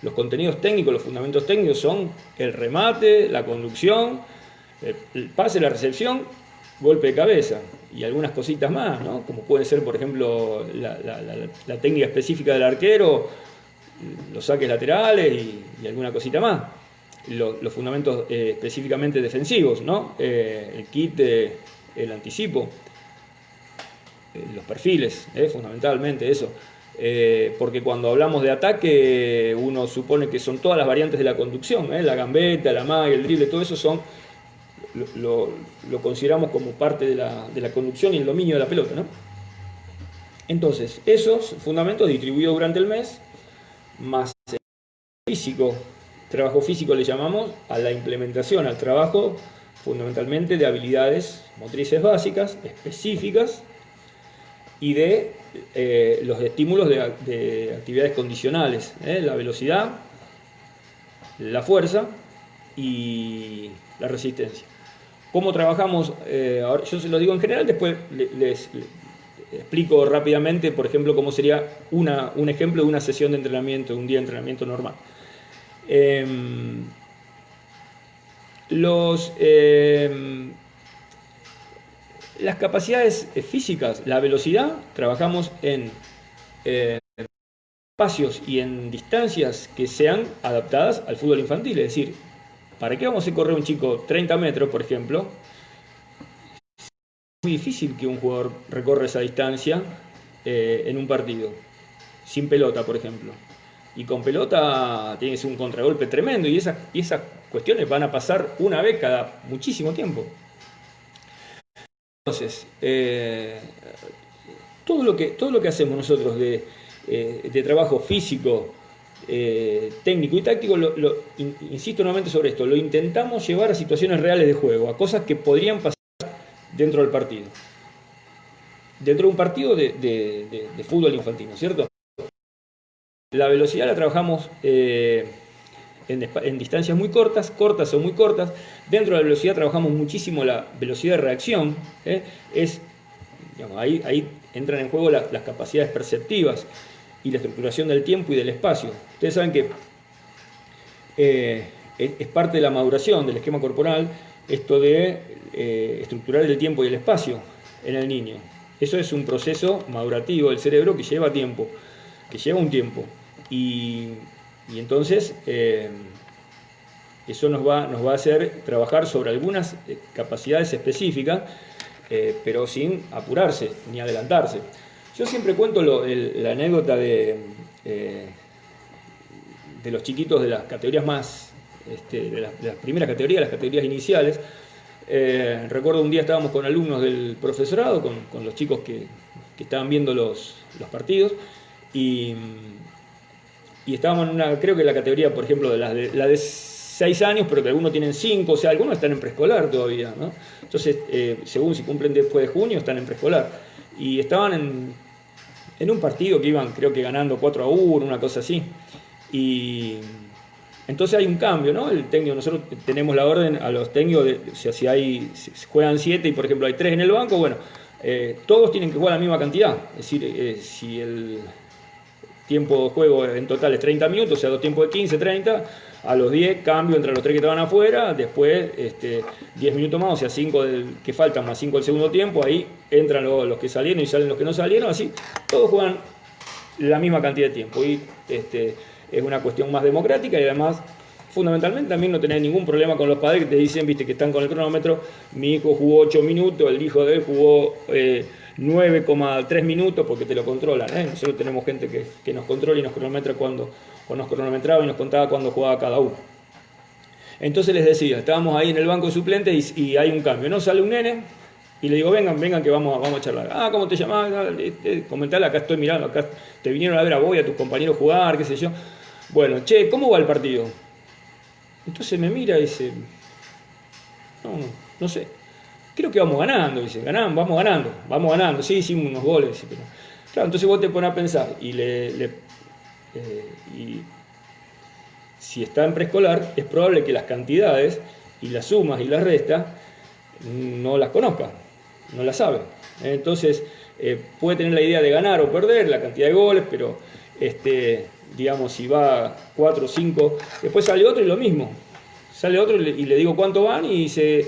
Los contenidos técnicos, los fundamentos técnicos son el remate, la conducción, el pase, la recepción, golpe de cabeza y algunas cositas más, ¿no? Como puede ser, por ejemplo, la técnica específica del arquero, los saques laterales y alguna cosita más. Los fundamentos específicamente defensivos, ¿no? El kit, el anticipo, los perfiles, fundamentalmente eso. Porque cuando hablamos de ataque, uno supone que son todas las variantes de la conducción, la gambeta, la magia, el drible, todo eso lo consideramos como parte de la conducción y el dominio de la pelota, ¿no? Entonces, esos fundamentos distribuidos durante el mes, más el trabajo físico le llamamos a la implementación, al trabajo fundamentalmente de habilidades motrices básicas, específicas, y de los estímulos de actividades condicionales, la velocidad, la fuerza y la resistencia. ¿Cómo trabajamos? Ahora, yo se lo digo en general, después les explico rápidamente, por ejemplo, cómo sería un ejemplo de una sesión de entrenamiento, de un día de entrenamiento normal. Las capacidades físicas, la velocidad, trabajamos en espacios y en distancias que sean adaptadas al fútbol infantil. Es decir, ¿para qué vamos a correr un chico 30 metros, por ejemplo? Es muy difícil que un jugador recorra esa distancia en un partido, sin pelota, por ejemplo. Y con pelota tiene que ser un contragolpe tremendo, y esas cuestiones van a pasar una vez cada muchísimo tiempo. Entonces, todo lo que hacemos nosotros de trabajo físico, técnico y táctico, insisto nuevamente sobre esto, lo intentamos llevar a situaciones reales de juego, a cosas que podrían pasar dentro del partido. Dentro de un partido de fútbol infantil, ¿no es cierto? La velocidad la trabajamos en distancias muy cortas o muy cortas. Dentro de la velocidad trabajamos muchísimo la velocidad de reacción. Ahí entran en juego las capacidades perceptivas y la estructuración del tiempo y del espacio. Ustedes saben que es parte de la maduración del esquema corporal esto de estructurar el tiempo y el espacio en el niño. Eso es un proceso madurativo del cerebro que lleva tiempo, que lleva un tiempo. Y entonces eso nos va a hacer trabajar sobre algunas capacidades específicas, pero sin apurarse ni adelantarse. Yo siempre cuento la anécdota de los chiquitos de las categorías más, de las primeras categorías, las categorías iniciales. Recuerdo un día estábamos con alumnos del profesorado, con los chicos que estaban viendo los partidos, y estábamos en creo que la categoría, por ejemplo, la de 6 años, pero que algunos tienen 5, o sea, algunos están en preescolar todavía, ¿no? Entonces, según si cumplen después de junio, están en preescolar. Y estaban en un partido que iban, creo que ganando 4-1, una cosa así. Y entonces hay un cambio, ¿no? El técnico, nosotros tenemos la orden a los técnicos, o sea, si juegan 7 y por ejemplo hay 3 en el banco, bueno, todos tienen que jugar la misma cantidad. Es decir, si el tiempo de juego en total es 30 minutos, o sea, 2 tiempos de 15, 30, a los 10 cambio entre los 3 que estaban afuera, después 10 minutos más, o sea, 5 que faltan más 5 del segundo tiempo, ahí entran los que salieron y salen los que no salieron, así, todos juegan la misma cantidad de tiempo. Y es una cuestión más democrática y además, fundamentalmente, también no tenés ningún problema con los padres que te dicen, viste, que están con el cronómetro, mi hijo jugó 8 minutos, el hijo de él jugó 9,3 minutos porque te lo controlan. Nosotros tenemos gente que nos controla y nos cronometra o nos cronometraba y nos contaba cuándo jugaba cada uno. Entonces les decía, estábamos ahí en el banco de suplentes y hay un cambio. No sale un nene y le digo, vengan que vamos a charlar. Ah, ¿cómo te llamás? Comentale, acá estoy mirando, acá te vinieron a ver a vos y a tus compañeros jugar, qué sé yo. Bueno, che, ¿cómo va el partido? Entonces me mira y dice, no sé, creo que vamos ganando, dice, vamos ganando, sí, hicimos unos goles, dice, pero claro, entonces vos te pones a pensar y si está en preescolar, es probable que las cantidades y las sumas y las restas no las conozca, no las sabe. Entonces, puede tener la idea de ganar o perder, la cantidad de goles, pero digamos, si va 4 o 5, después sale otro y lo mismo. Sale otro y le digo cuánto van y dice,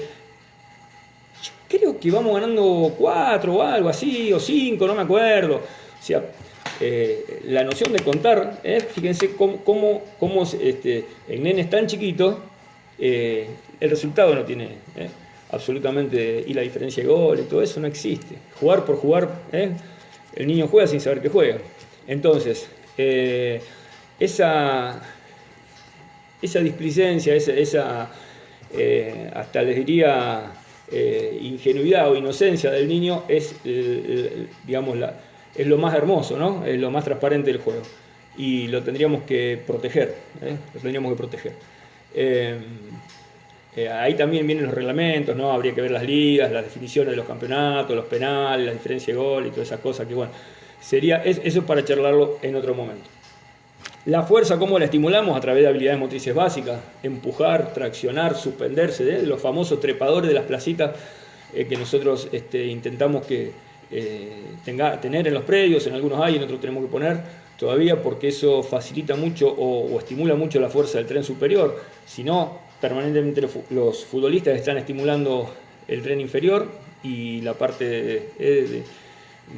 yo creo que vamos ganando 4 o algo así, o 5, no me acuerdo. O sea, la noción de contar, fíjense cómo en nenes tan chiquitos el resultado no tiene absolutamente, y la diferencia de gol y todo eso no existe. Jugar por jugar, el niño juega sin saber que juega. Entonces, esa displicencia, hasta les diría ingenuidad o inocencia del niño es, digamos, es lo más hermoso, ¿no? Es lo más transparente del juego. Y lo tendríamos que proteger, ahí también vienen los reglamentos, ¿no? Habría que ver las ligas, las definiciones de los campeonatos, los penales, la diferencia de gol y todas esas cosas que, bueno, eso para charlarlo en otro momento. La fuerza, ¿cómo la estimulamos? A través de habilidades motrices básicas, empujar, traccionar, suspenderse, los famosos trepadores de las placitas que nosotros intentamos tener en los predios, en algunos hay, en otros tenemos que poner todavía, porque eso facilita mucho o estimula mucho la fuerza del tren superior. Si no, permanentemente los futbolistas están estimulando el tren inferior y la parte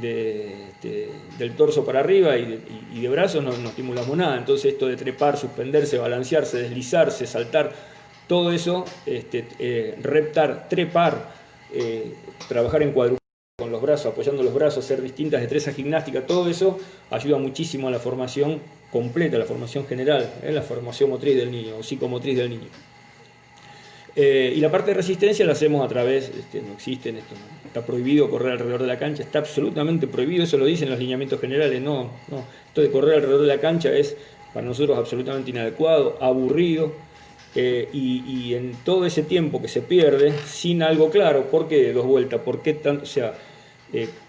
del torso para arriba y de brazos no estimulamos nada. Entonces esto de trepar, suspenderse, balancearse, deslizarse, saltar, todo eso, reptar, trepar, trabajar en cuadrúpedo con los brazos, apoyando los brazos, hacer distintas destrezas gimnásticas, todo eso ayuda muchísimo a la formación completa, la formación general, la formación motriz del niño o psicomotriz del niño. Y la parte de resistencia la hacemos a través, no existen esto, ¿no? Está prohibido correr alrededor de la cancha, está absolutamente prohibido, eso lo dicen los lineamientos generales, no, esto de correr alrededor de la cancha es para nosotros absolutamente inadecuado, aburrido, y en todo ese tiempo que se pierde sin algo claro, ¿por qué 2 vueltas? ¿Por qué tanto? O sea,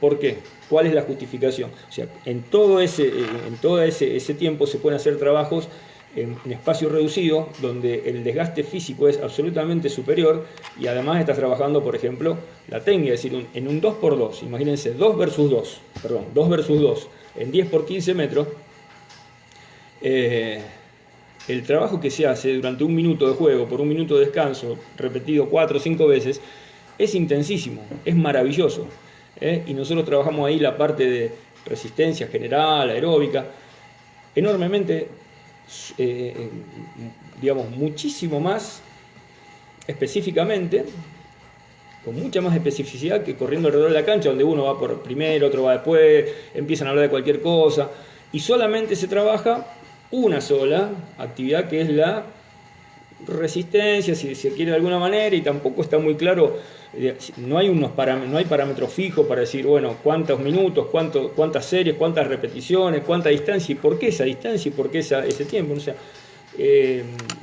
¿por qué? ¿Cuál es la justificación? O sea, en todo ese tiempo se pueden hacer trabajos en espacio reducido, donde el desgaste físico es absolutamente superior y además estás trabajando, por ejemplo, la técnica, es decir, en un 2x2, imagínense, 2 versus 2, en 10 por 15 metros, el trabajo que se hace durante 1 minuto de juego, por 1 minuto de descanso, repetido 4 o 5 veces, es intensísimo, es maravilloso, y nosotros trabajamos ahí la parte de resistencia general, aeróbica, enormemente, digamos, muchísimo más específicamente, con mucha más especificidad que corriendo alrededor de la cancha, donde uno va por primero, otro va después, empiezan a hablar de cualquier cosa, y solamente se trabaja una sola actividad, que es la resistencia, si se quiere de alguna manera, y tampoco está muy claro, no hay parámetros fijos para decir, bueno, cuántos minutos, cuántas series, cuántas repeticiones, cuánta distancia, y por qué esa distancia, y por qué ese tiempo. O sea,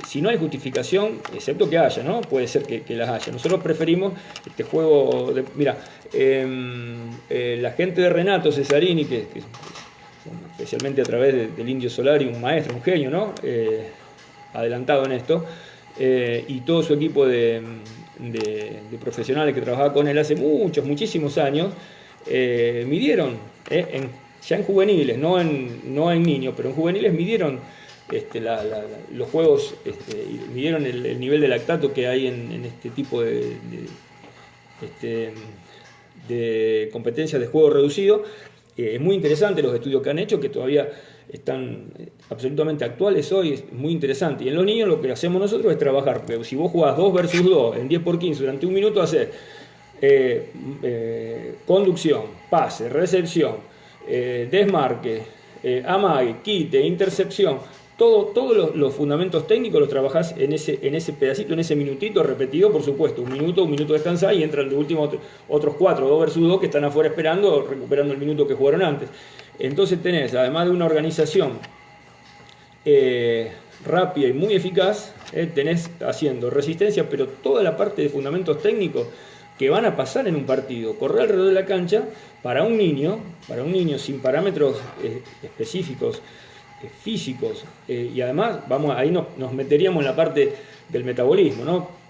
si no hay justificación, excepto que haya, ¿no? Puede ser que las haya. Nosotros preferimos este juego mira, la gente de Renato Cesarini, que especialmente a través del Indio Solari, un maestro, un genio, ¿no? Adelantado en esto, y todo su equipo de profesionales que trabajaba con él hace muchísimos años, midieron, ya en juveniles, no en niños, pero en juveniles midieron los juegos, midieron el nivel de lactato que hay en este tipo de competencias de juego reducido. Es muy interesante los estudios que han hecho, que todavía están absolutamente actuales hoy, es muy interesante. Y en los niños lo que hacemos nosotros es trabajar, pero si vos jugás 2 versus 2 en 10 por 15 durante 1 minuto, haces conducción, pase, recepción, desmarque, amague, quite, intercepción, todos los fundamentos técnicos los trabajás en ese pedacito, en ese minutito repetido, por supuesto, un minuto descansás y entran de último otros 4, 2 versus 2 que están afuera esperando, recuperando el minuto que jugaron antes. Entonces tenés, además de una organización rápida y muy eficaz, tenés haciendo resistencia, pero toda la parte de fundamentos técnicos que van a pasar en un partido, correr alrededor de la cancha para un niño sin parámetros específicos, físicos, y además ahí nos meteríamos en la parte del metabolismo, ¿no?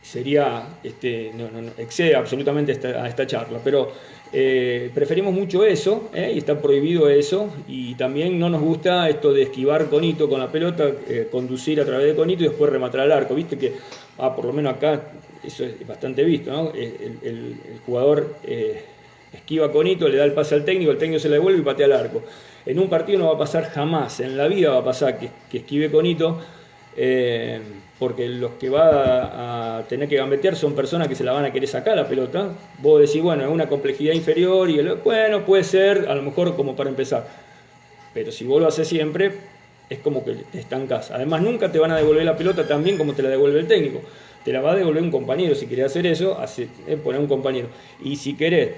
Sería, excede absolutamente a esta charla, pero preferimos mucho eso, y está prohibido eso, y también no nos gusta esto de esquivar conito con la pelota, conducir a través de conito y después rematar al arco, viste que, por lo menos acá, eso es bastante visto, ¿no? El jugador esquiva conito, le da el pase al técnico, el técnico se le devuelve y patea al arco. En un partido no va a pasar jamás, en la vida va a pasar que esquive conito, porque los que va a tener que gambetear son personas que se la van a querer sacar la pelota. Vos decís, bueno, es una complejidad inferior, y bueno, puede ser, a lo mejor como para empezar. Pero si vos lo haces siempre, es como que te estancás. Además, nunca te van a devolver la pelota tan bien como te la devuelve el técnico. Te la va a devolver un compañero. Si querés hacer eso, poner un compañero. Y si querés,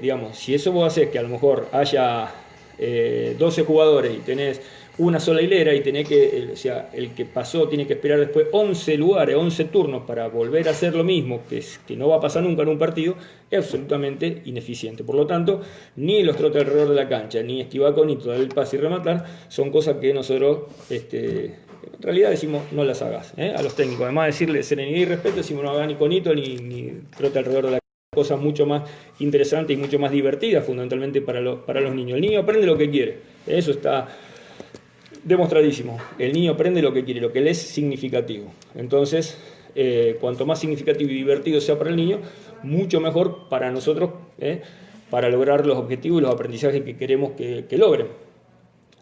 digamos, si eso vos haces que a lo mejor haya 12 jugadores y tenés una sola hilera y tenés que, el que pasó tiene que esperar después 11 lugares, 11 turnos para volver a hacer lo mismo, que no va a pasar nunca en un partido, es absolutamente ineficiente. Por lo tanto, ni los trotes alrededor de la cancha, ni esquivar conito, dar el pase y rematar, son cosas que nosotros en realidad decimos no las hagas, a los técnicos. Además de decirle serenidad y respeto, decimos no hagas ni conito ni trote alrededor de la cancha. Cosas mucho más interesantes y mucho más divertidas fundamentalmente para los niños. El niño aprende lo que quiere, eso está demostradísimo. El niño aprende lo que quiere, lo que le es significativo. Entonces, cuanto más significativo y divertido sea para el niño, mucho mejor para nosotros, para lograr los objetivos y los aprendizajes que queremos que logren.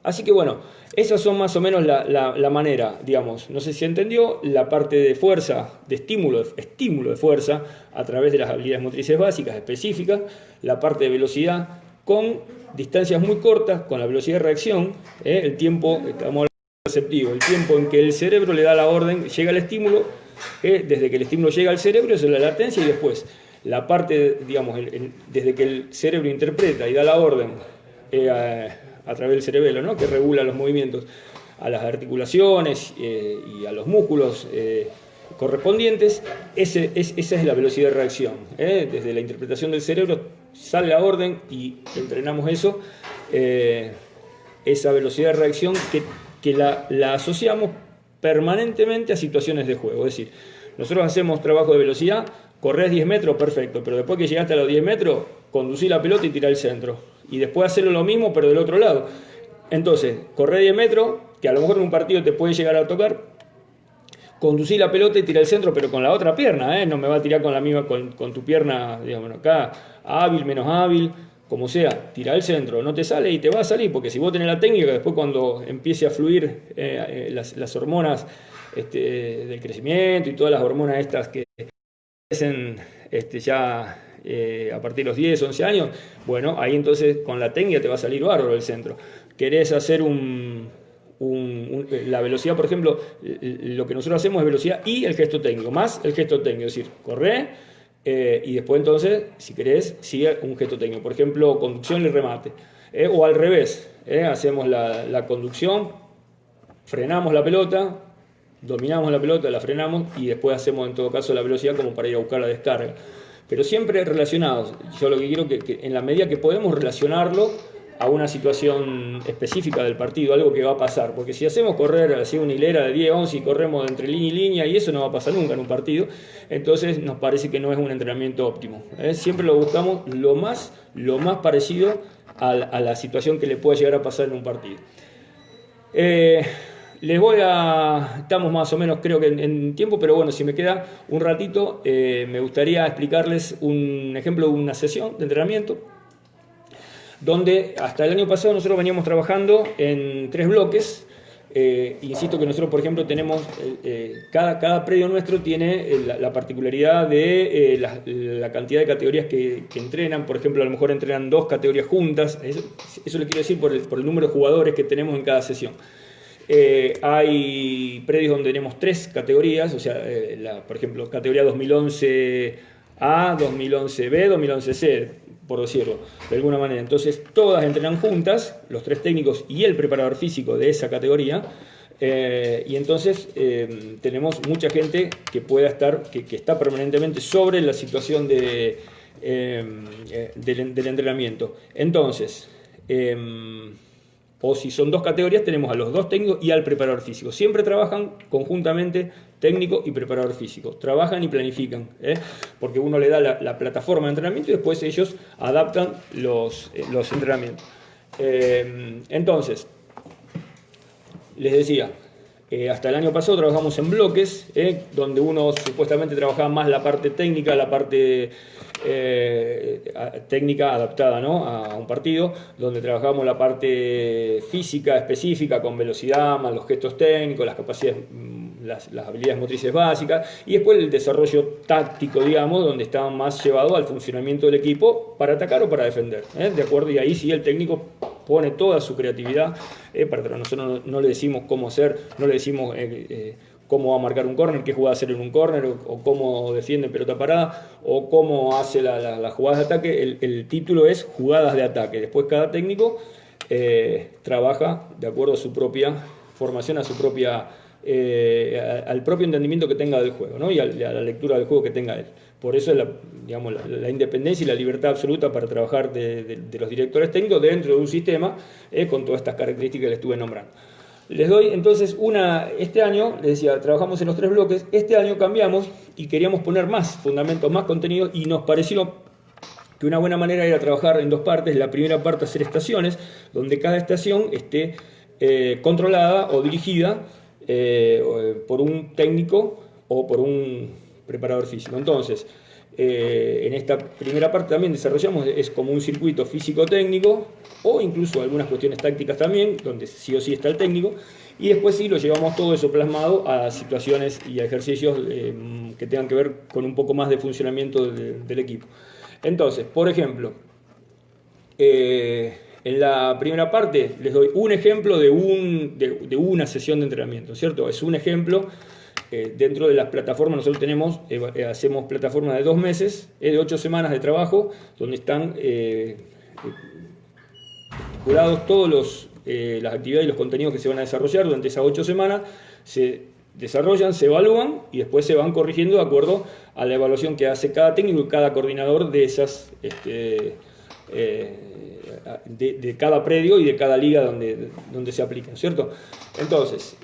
Así que bueno, esas son más o menos la manera, digamos, no sé si entendió, la parte de fuerza, de estímulo de fuerza a través de las habilidades motrices básicas específicas, la parte de velocidad con distancias muy cortas, con la velocidad de reacción, el tiempo, estamos hablando de receptivo, el tiempo en que el cerebro le da la orden, llega el estímulo, desde que el estímulo llega al cerebro, eso es la latencia, y después la parte, digamos, desde que el cerebro interpreta y da la orden a través del cerebelo, ¿no?, que regula los movimientos a las articulaciones y a los músculos correspondientes, esa es la velocidad de reacción. Desde la interpretación del cerebro sale la orden y entrenamos eso, esa velocidad de reacción que la asociamos permanentemente a situaciones de juego. Es decir, nosotros hacemos trabajo de velocidad, corres 10 metros, perfecto, pero después que llegaste a los 10 metros, conducí la pelota y tirá al centro. Y después hacerlo lo mismo, pero del otro lado. Entonces, correr 10 metros, que a lo mejor en un partido te puede llegar a tocar, conducí la pelota y tirá al centro, pero con la otra pierna, no me va a tirar con la misma, con tu pierna, digamos, acá, hábil, menos hábil, como sea, tira al centro, no te sale y te va a salir, porque si vos tenés la técnica, después cuando empiece a fluir las hormonas del crecimiento y todas las hormonas estas que crecen ya a partir de los 10, 11 años, bueno, ahí entonces con la técnica te va a salir bárbaro el centro. Querés hacer la velocidad, por ejemplo, lo que nosotros hacemos es velocidad y el gesto técnico, más el gesto técnico, es decir, correr y después entonces, si querés, sigue un gesto técnico, por ejemplo, conducción y remate, o al revés, hacemos la conducción, frenamos la pelota, dominamos la pelota, la frenamos y después hacemos en todo caso la velocidad como para ir a buscar la descarga. Pero siempre relacionados. Yo lo que quiero que en la medida que podemos relacionarlo a una situación específica del partido, algo que va a pasar. Porque si hacemos correr así una hilera de 10, 11 y corremos entre línea y línea, y eso no va a pasar nunca en un partido, entonces nos parece que no es un entrenamiento óptimo. Siempre lo buscamos lo más parecido a la situación que le puede llegar a pasar en un partido. Estamos más o menos creo que en tiempo, pero bueno, si me queda un ratito, me gustaría explicarles un ejemplo de una sesión de entrenamiento, donde hasta el año pasado nosotros veníamos trabajando en 3 bloques, Insisto que nosotros, por ejemplo, tenemos, cada predio nuestro tiene la particularidad de la cantidad de categorías que entrenan. Por ejemplo, a lo mejor entrenan 2 categorías juntas. Eso le quiero decir por el número de jugadores que tenemos en cada sesión. Hay predios donde tenemos 3 categorías, o sea, por ejemplo, categoría 2011A, 2011B, 2011C, por decirlo de alguna manera. Entonces todas entrenan juntas, los 3 técnicos y el preparador físico de esa categoría, y entonces tenemos mucha gente que pueda estar, que está permanentemente sobre la situación del entrenamiento. Entonces, o si son 2 categorías, tenemos a los 2 técnicos y al preparador físico. Siempre trabajan conjuntamente técnico y preparador físico. Trabajan y planifican, porque uno le da la plataforma de entrenamiento y después ellos adaptan los entrenamientos. Entonces, les decía, hasta el año pasado trabajamos en bloques, donde uno supuestamente trabajaba más la parte técnica, la parte técnica adaptada, ¿no?, a un partido, donde trabajamos la parte física específica con velocidad, más los gestos técnicos, las capacidades, las habilidades motrices básicas, y después el desarrollo táctico, digamos, donde estaba más llevado al funcionamiento del equipo para atacar o para defender, ¿de acuerdo? Y ahí sí el técnico pone toda su creatividad, para nosotros no le decimos cómo hacer, no le decimos cómo va a marcar un córner, qué jugada hacer en un córner, o cómo defiende pelota parada, o cómo hace las jugadas de ataque. El título es jugadas de ataque. Después cada técnico trabaja de acuerdo a su propia formación, a su propia, al propio entendimiento que tenga del juego, ¿no?, y a la lectura del juego que tenga él. Por eso la independencia y la libertad absoluta para trabajar de los directores técnicos dentro de un sistema, con todas estas características que les estuve nombrando. Les doy entonces este año, les decía, trabajamos en los 3 bloques, este año cambiamos y queríamos poner más fundamentos, más contenido, y nos pareció que una buena manera era trabajar en 2 partes. La primera parte, hacer estaciones, donde cada estación esté controlada o dirigida por un técnico o por un preparador físico. Entonces, en esta primera parte también desarrollamos, es como un circuito físico-técnico, o incluso algunas cuestiones tácticas también, donde sí o sí está el técnico, y después sí lo llevamos todo eso plasmado a situaciones y a ejercicios que tengan que ver con un poco más de funcionamiento del equipo. Entonces, por ejemplo, en la primera parte les doy un ejemplo de una sesión de entrenamiento, ¿cierto? Es un ejemplo. Dentro de las plataformas nosotros hacemos plataformas de 2 meses, de 8 semanas de trabajo, donde están curados todas las actividades y los contenidos que se van a desarrollar durante esas 8 semanas. Se desarrollan, se evalúan y después se van corrigiendo de acuerdo a la evaluación que hace cada técnico y cada coordinador de esas de cada predio y de cada liga donde se aplican, ¿cierto? Entonces,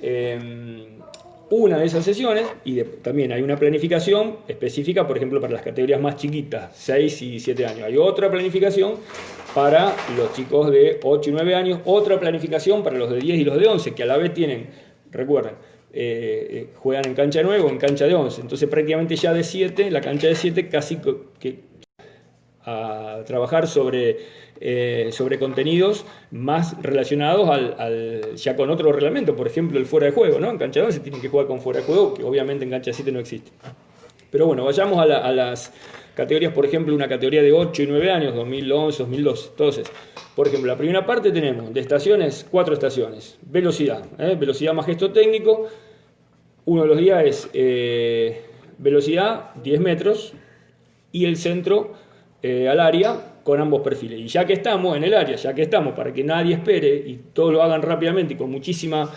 una de esas sesiones, y también hay una planificación específica, por ejemplo, para las categorías más chiquitas, 6 y 7 años. Hay otra planificación para los chicos de 8 y 9 años, otra planificación para los de 10 y los de 11, que a la vez tienen, recuerden, juegan en cancha de 9 o en cancha de 11. Entonces prácticamente ya de 7, la cancha de 7 casi que a trabajar sobre contenidos más relacionados ya con otro reglamento, por ejemplo el fuera de juego, ¿no? En cancha de 11 se tienen que jugar con fuera de juego, que obviamente en cancha de 7 no existe. Pero bueno, vayamos a las categorías, por ejemplo, una categoría de 8 y 9 años, 2011, 2012. Entonces, por ejemplo, la primera parte tenemos de estaciones, 4 estaciones. Velocidad, velocidad más gesto técnico. Uno de los días es velocidad, 10 metros, y el centro al área con ambos perfiles. Y ya que estamos en el área, para que nadie espere y todos lo hagan rápidamente y con muchísima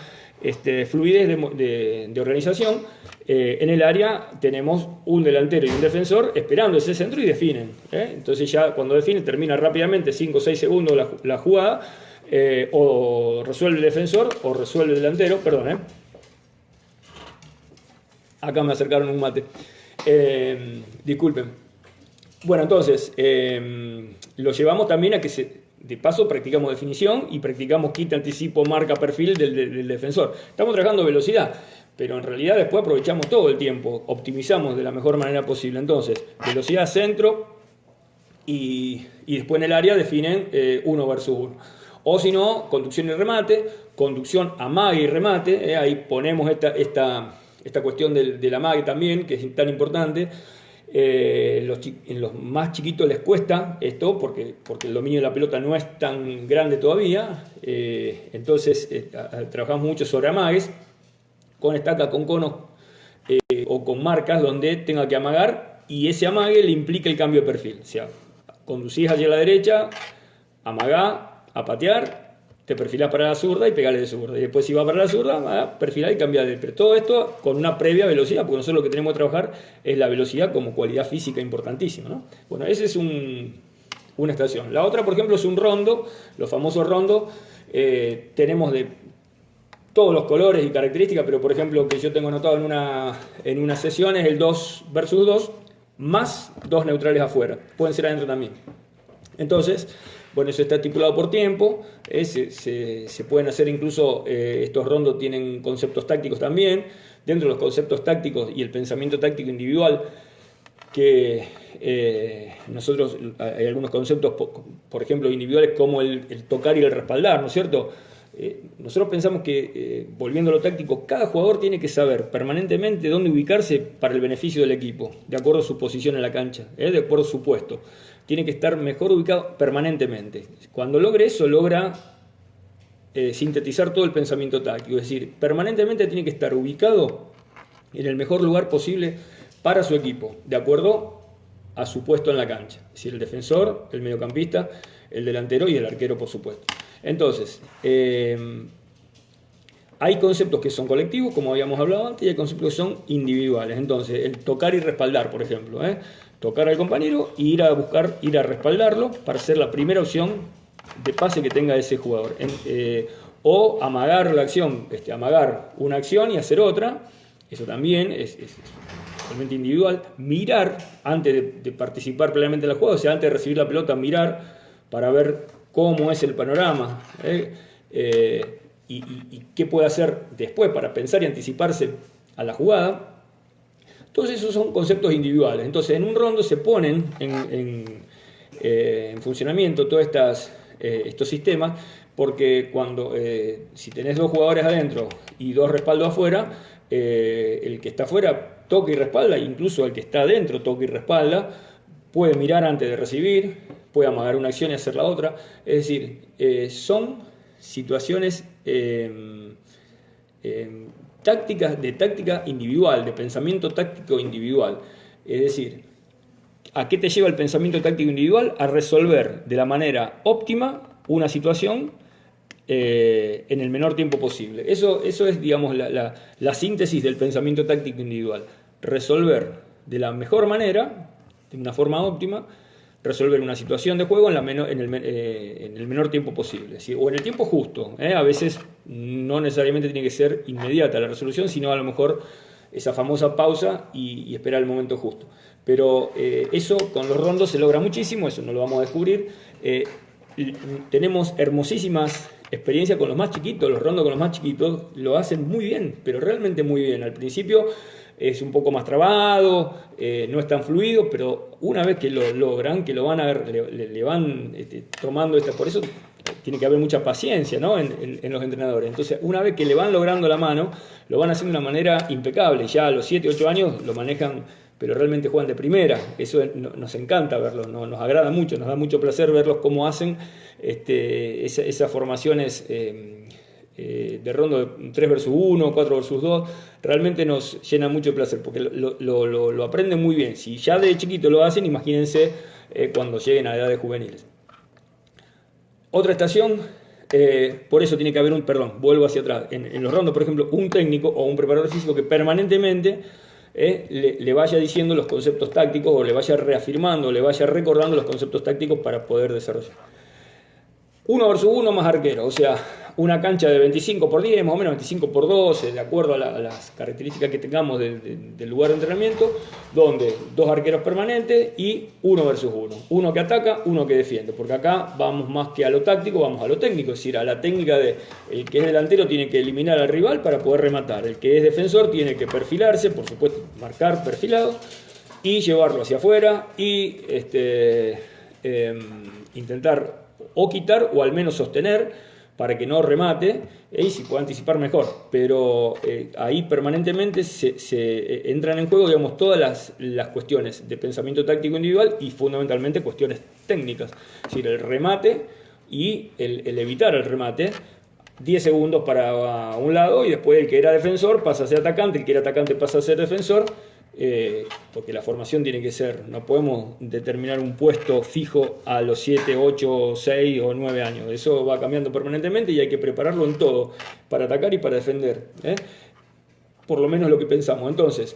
fluidez de organización, en el área tenemos un delantero y un defensor esperando ese centro y definen. Entonces ya cuando definen termina rápidamente, 5 o 6 segundos la jugada, o resuelve el defensor o resuelve el delantero, perdón. Acá me acercaron un mate. Disculpen. Bueno, entonces, lo llevamos también a que de paso practicamos definición y practicamos quite, anticipo, marca, perfil del defensor. Estamos trabajando velocidad, pero en realidad después aprovechamos todo el tiempo, optimizamos de la mejor manera posible. Entonces, velocidad, centro, y después en el área definen 1 versus 1. O si no, conducción y remate, conducción, amague y remate. Ahí ponemos esta cuestión del amague también, que es tan importante. En los más chiquitos les cuesta esto porque el dominio de la pelota no es tan grande todavía. Entonces trabajamos mucho sobre amagues, con estaca, con conos o con marcas donde tenga que amagar, y ese amague le implica el cambio de perfil. O sea, conducís hacia la derecha, amagá, a patear, te perfilás para la zurda y pegale de zurda. Y después si va para la zurda, perfilá y cambiá de... Pero todo esto con una previa velocidad, porque nosotros lo que tenemos que trabajar es la velocidad como cualidad física importantísima, ¿no? Bueno, ese es una estación. La otra, por ejemplo, es un rondo, los famosos rondos. Tenemos de todos los colores y características, pero por ejemplo, que yo tengo anotado en una sesión es el 2 versus 2, más 2 neutrales afuera. Pueden ser adentro también. Entonces, bueno, eso está estipulado por tiempo. Se pueden hacer incluso, estos rondos tienen conceptos tácticos también. Dentro de los conceptos tácticos y el pensamiento táctico individual, que nosotros, hay algunos conceptos, por ejemplo, individuales, como el tocar y el respaldar, ¿no es cierto? Nosotros pensamos que, volviendo a lo táctico, cada jugador tiene que saber permanentemente dónde ubicarse para el beneficio del equipo, de acuerdo a su posición en la cancha, de acuerdo a su puesto. Tiene que estar mejor ubicado permanentemente. Cuando logre eso, logra sintetizar todo el pensamiento táctico. Es decir, permanentemente tiene que estar ubicado en el mejor lugar posible para su equipo, de acuerdo a su puesto en la cancha. Es decir, el defensor, el mediocampista, el delantero y el arquero, por supuesto. Entonces, hay conceptos que son colectivos, como habíamos hablado antes, y hay conceptos que son individuales. Entonces, el tocar y respaldar, por ejemplo, tocar al compañero e ir a respaldarlo para ser la primera opción de pase que tenga ese jugador. O amagar la acción, amagar una acción y hacer otra. Eso también es totalmente individual. Mirar antes de participar plenamente en la jugada, o sea, antes de recibir la pelota, mirar para ver cómo es el panorama, y qué puede hacer después para pensar y anticiparse a la jugada. Todos esos son conceptos individuales. Entonces, en un rondo se ponen en funcionamiento todos estos sistemas, porque si tenés 2 jugadores adentro y 2 respaldos afuera, el que está afuera toca y respalda, incluso el que está adentro toca y respalda, puede mirar antes de recibir, puede amagar una acción y hacer la otra. Es decir, son situaciones de táctica individual, de pensamiento táctico individual. Es decir, ¿a qué te lleva el pensamiento táctico individual? A resolver de la manera óptima una situación en el menor tiempo posible. Eso es, digamos, la síntesis del pensamiento táctico individual. Resolver de la mejor manera, de una forma óptima, resolver una situación de juego en el menor tiempo posible, ¿sí? O en el tiempo justo. A veces no necesariamente tiene que ser inmediata la resolución, sino a lo mejor esa famosa pausa y esperar el momento justo. Pero eso con los rondos se logra muchísimo, eso no lo vamos a descubrir. Tenemos hermosísimas experiencias con los más chiquitos. Los rondos con los más chiquitos lo hacen muy bien, pero realmente muy bien. Al principio es un poco más trabado, no es tan fluido, pero una vez que lo logran, que lo van a ver, le van tomando por eso tiene que haber mucha paciencia, ¿no? en los entrenadores. Entonces, una vez que le van logrando la mano, lo van haciendo de una manera impecable. Ya a los 7, 8 años lo manejan, pero realmente juegan de primera. Eso nos encanta verlos, nos agrada mucho, nos da mucho placer verlos cómo hacen esas formaciones de rondo de 3 versus 1, 4 versus 2. Realmente nos llena mucho de placer porque lo aprenden muy bien. Si ya de chiquito lo hacen, imagínense cuando lleguen a edades juveniles. Otra estación, por eso tiene que haber vuelvo hacia atrás. En los rondos, por ejemplo, un técnico o un preparador físico que permanentemente le vaya diciendo los conceptos tácticos, o le vaya reafirmando, o le vaya recordando los conceptos tácticos para poder desarrollar. 1 versus 1 más arquero, o sea, una cancha de 25 por 10, más o menos 25 por 12, de acuerdo a las características que tengamos del lugar de entrenamiento, donde 2 arqueros permanentes y 1 versus 1. Uno que ataca, uno que defiende, porque acá vamos más que a lo táctico, vamos a lo técnico, es decir, a la técnica de el que es delantero tiene que eliminar al rival para poder rematar, el que es defensor tiene que perfilarse, por supuesto, marcar perfilado y llevarlo hacia afuera y intentar o quitar o al menos sostener para que no remate, y si puede anticipar mejor. Pero ahí permanentemente se entran en juego, digamos, todas las cuestiones de pensamiento táctico individual y fundamentalmente cuestiones técnicas. Es decir, el remate y el evitar el remate. 10 segundos para un lado y después el que era defensor pasa a ser atacante, el que era atacante pasa a ser defensor, porque la formación tiene que ser, no podemos determinar un puesto fijo a los 7, 8, 6 o 9 años, eso va cambiando permanentemente y hay que prepararlo en todo, para atacar y para defender, por lo menos lo que pensamos. Entonces,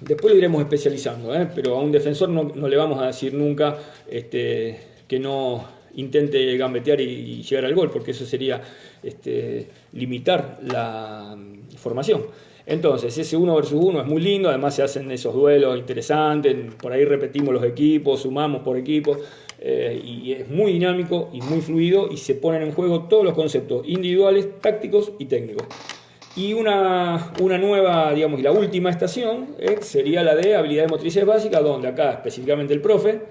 después lo iremos especializando, pero a un defensor no le vamos a decir nunca que no intente gambetear y llegar al gol, porque eso sería limitar la formación. Entonces, ese 1 versus 1 es muy lindo, además se hacen esos duelos interesantes, por ahí repetimos los equipos, sumamos por equipo, y es muy dinámico y muy fluido, y se ponen en juego todos los conceptos individuales, tácticos y técnicos. Y una nueva, digamos, y la última estación sería la de habilidades motrices básicas, donde acá específicamente el profe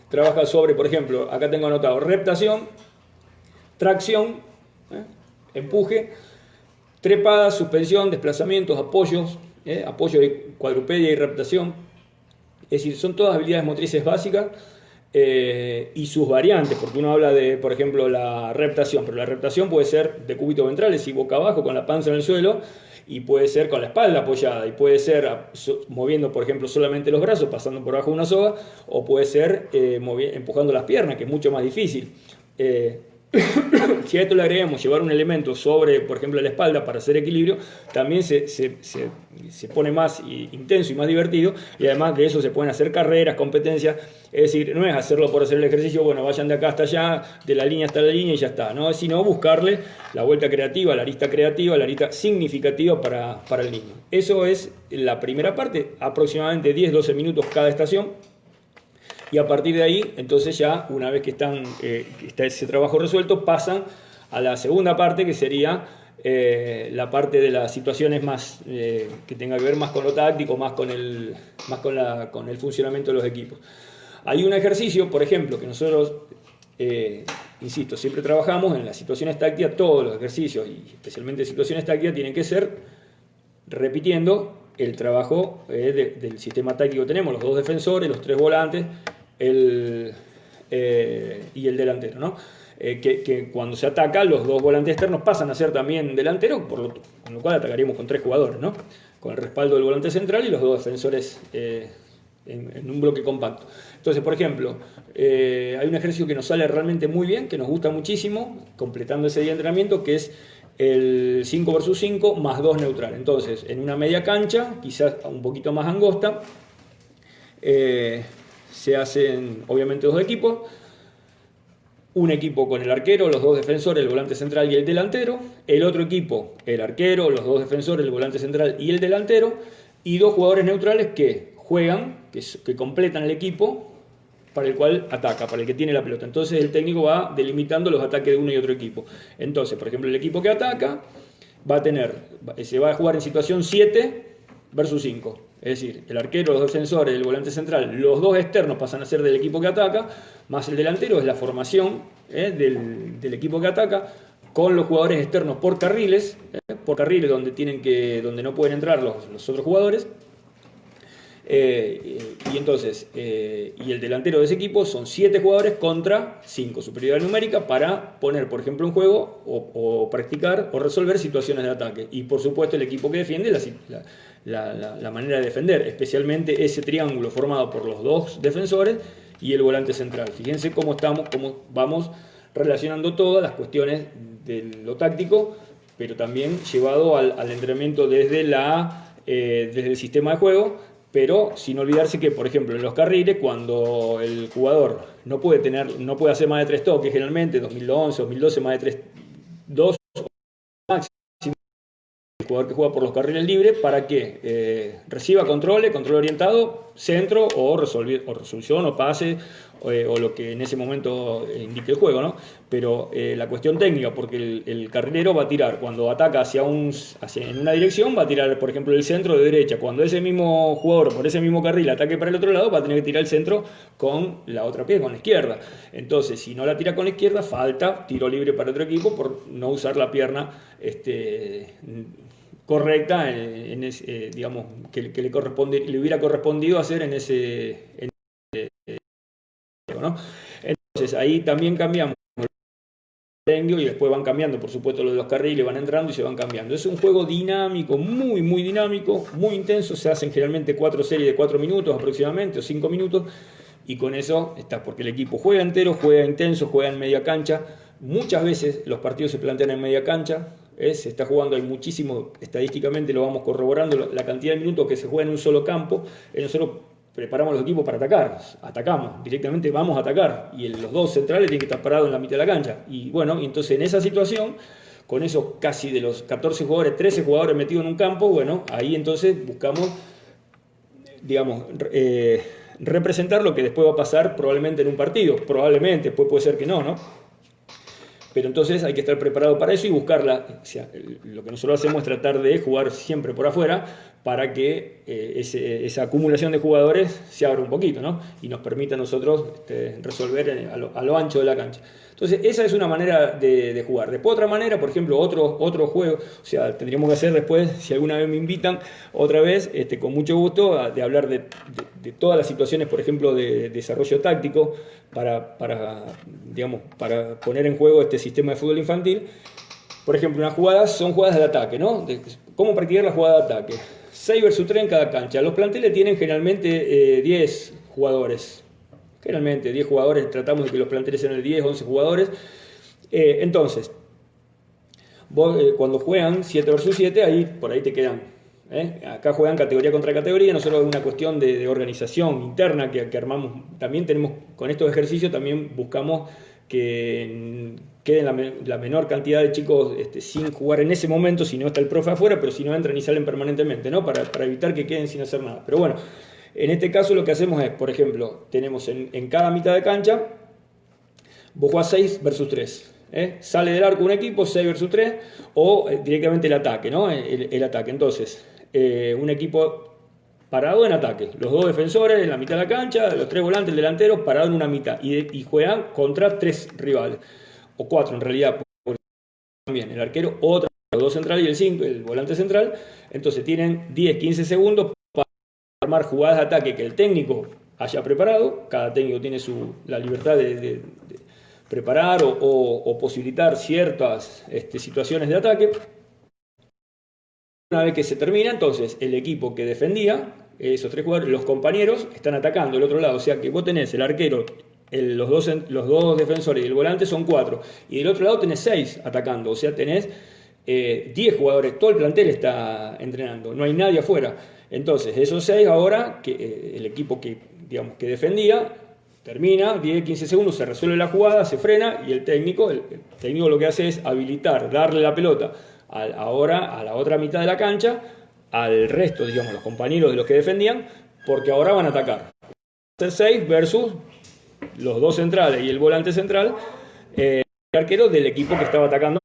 trabaja sobre, por ejemplo, acá tengo anotado reptación, tracción, empuje, trepada, suspensión, desplazamientos, apoyos, apoyo de cuadrupedia y reptación. Es decir, son todas habilidades motrices básicas y sus variantes, porque uno habla de, por ejemplo, la reptación, pero la reptación puede ser de cúbito ventral, es decir, boca abajo con la panza en el suelo, y puede ser con la espalda apoyada, y puede ser moviendo, por ejemplo, solamente los brazos, pasando por abajo de una soga, o puede ser empujando las piernas, que es mucho más difícil. Si a esto le agregamos llevar un elemento sobre, por ejemplo, la espalda para hacer equilibrio, también se pone más intenso y más divertido, y además de eso se pueden hacer carreras, competencias. Es decir, no es hacerlo por hacer el ejercicio, bueno, vayan de acá hasta allá, de la línea hasta la línea y ya está, ¿no? Sino buscarle la vuelta creativa, la arista significativa para el niño. Eso es la primera parte, aproximadamente 10-12 minutos cada estación. Y a partir de ahí, entonces ya una vez que está ese trabajo resuelto, pasan a la segunda parte, que sería la parte de las situaciones más que tenga que ver más con lo táctico, más con el funcionamiento de los equipos. Hay un ejercicio, por ejemplo, que nosotros, insisto, siempre trabajamos en las situaciones tácticas, todos los ejercicios, y especialmente situaciones tácticas, tienen que ser repitiendo el trabajo del sistema táctico que tenemos, los dos defensores, los tres volantes, y el delantero, ¿no? Que cuando se ataca, los dos volantes externos pasan a ser también delanteros, con lo cual atacaríamos con 3 jugadores, ¿no? Con el respaldo del volante central y los dos defensores en un bloque compacto. Entonces, por ejemplo, hay un ejercicio que nos sale realmente muy bien, que nos gusta muchísimo, completando ese día de entrenamiento, que es el 5 versus 5 más 2 neutral. Entonces, en una media cancha, quizás un poquito más angosta, se hacen obviamente 2 equipos, un equipo con el arquero, los 2 defensores, el volante central y el delantero, el otro equipo, el arquero, los 2 defensores, el volante central y el delantero, y 2 jugadores neutrales que juegan, que completan el equipo para el cual ataca, para el que tiene la pelota. Entonces el técnico va delimitando los ataques de uno y otro equipo. Entonces, por ejemplo, el equipo que ataca se va a jugar en situación 7 versus 5. Es decir, el arquero, los defensores, el volante central, los 2 externos pasan a ser del equipo que ataca, más el delantero es la formación del equipo que ataca, con los jugadores externos por carriles donde no pueden entrar los otros jugadores. Y entonces, y el delantero de ese equipo son 7 jugadores contra 5, superioridad numérica, para poner, por ejemplo, en juego o practicar o resolver situaciones de ataque. Y por supuesto el equipo que defiende la manera de defender, especialmente ese triángulo formado por los 2 defensores y el volante central. Fíjense cómo vamos relacionando todas las cuestiones de lo táctico, pero también llevado al entrenamiento desde el sistema de juego, pero sin olvidarse que, por ejemplo, en los carriles, cuando el jugador no puede hacer más de 3 toques, generalmente 2011, 2012, más de 2 máximo, el jugador que juega por los carriles libres, para que reciba control orientado, centro o resolución o pase o lo que en ese momento indique el juego, ¿no? Pero la cuestión técnica, porque el carrilero va a tirar, cuando ataca en una dirección, va a tirar, por ejemplo, el centro de derecha. Cuando ese mismo jugador, por ese mismo carril, ataque para el otro lado, va a tener que tirar el centro con la otra pierna, con la izquierda. Entonces, si no la tira con la izquierda, falta tiro libre para otro equipo por no usar la pierna correcta, digamos, que le hubiera correspondido hacer en ese ¿no? Entonces ahí también cambiamos y después van cambiando, por supuesto, los carriles van entrando y se van cambiando. Es un juego dinámico, muy dinámico, muy intenso. Se hacen generalmente 4 series de 4 minutos aproximadamente o 5 minutos, y con eso está, porque el equipo juega entero, juega intenso, juega en media cancha. Muchas veces los partidos se plantean en media cancha. Se está jugando, hay muchísimo, estadísticamente lo vamos corroborando, la cantidad de minutos que se juega en un solo campo. Nosotros preparamos los equipos para atacar, atacamos, directamente vamos a atacar, y los dos centrales tienen que estar parados en la mitad de la cancha. Y bueno, entonces en esa situación, con esos casi de los 14 jugadores, 13 jugadores metidos en un campo, bueno, ahí entonces buscamos, digamos, representar lo que después va a pasar probablemente en un partido, probablemente, después puede ser que no, ¿no? Pero entonces hay que estar preparado para eso y buscarla. O sea, lo que nosotros hacemos es tratar de jugar siempre por afuera para que esa acumulación de jugadores se abra un poquito, ¿no? Y nos permita a nosotros resolver a lo ancho de la cancha. Entonces esa es una manera de jugar. Después otra manera, por ejemplo, otro juego, o sea, tendríamos que hacer después, si alguna vez me invitan, otra vez, con mucho gusto, de hablar de todas las situaciones, por ejemplo, de desarrollo táctico para poner en juego este sistema de fútbol infantil. Por ejemplo, unas jugadas son jugadas de ataque, ¿no? ¿Cómo practicar la jugada de ataque? 6 versus 3 en cada cancha. Los planteles tienen generalmente 10 jugadores. Generalmente 10 jugadores, tratamos de que los planteles sean de 10, 11 jugadores. Entonces, vos cuando juegan 7 versus 7, por ahí te quedan. Acá juegan categoría contra categoría. Nosotros es una cuestión de organización interna que armamos. También tenemos, con estos ejercicios, también buscamos que queden la menor cantidad de chicos sin jugar en ese momento, si no está el profe afuera, pero si no entran y salen permanentemente, ¿no? Para evitar que queden sin hacer nada. Pero bueno, en este caso lo que hacemos es, por ejemplo, tenemos en cada mitad de cancha, vos jugás 6 versus 3. Sale del arco un equipo, 6 versus 3, o directamente el ataque, ¿no? El ataque. Entonces, un equipo parado en ataque, los dos defensores en la mitad de la cancha, los 3 volantes, el delantero, parado en una mitad, y juegan contra 3 rivales, o 4 en realidad, también el arquero, los 2 centrales y el 5, el volante central. Entonces tienen 10, 15 segundos para armar jugadas de ataque que el técnico haya preparado. Cada técnico tiene la libertad de preparar o posibilitar ciertas situaciones de ataque. Una vez que se termina, entonces el equipo que defendía, esos 3 jugadores, los compañeros, están atacando el otro lado. O sea que vos tenés el arquero, los dos defensores y el volante son 4. Y del otro lado tenés 6 atacando. O sea, tenés 10 jugadores. Todo el plantel está entrenando. No hay nadie afuera. Entonces, esos 6 ahora, que el equipo que defendía, termina, 10, 15 segundos, se resuelve la jugada, se frena, y el técnico lo que hace es habilitar, darle la pelota ahora a la otra mitad de la cancha, al resto, digamos, los compañeros de los que defendían, porque ahora van a atacar. 6 versus los 2 centrales y el volante central, el arquero del equipo que estaba atacando.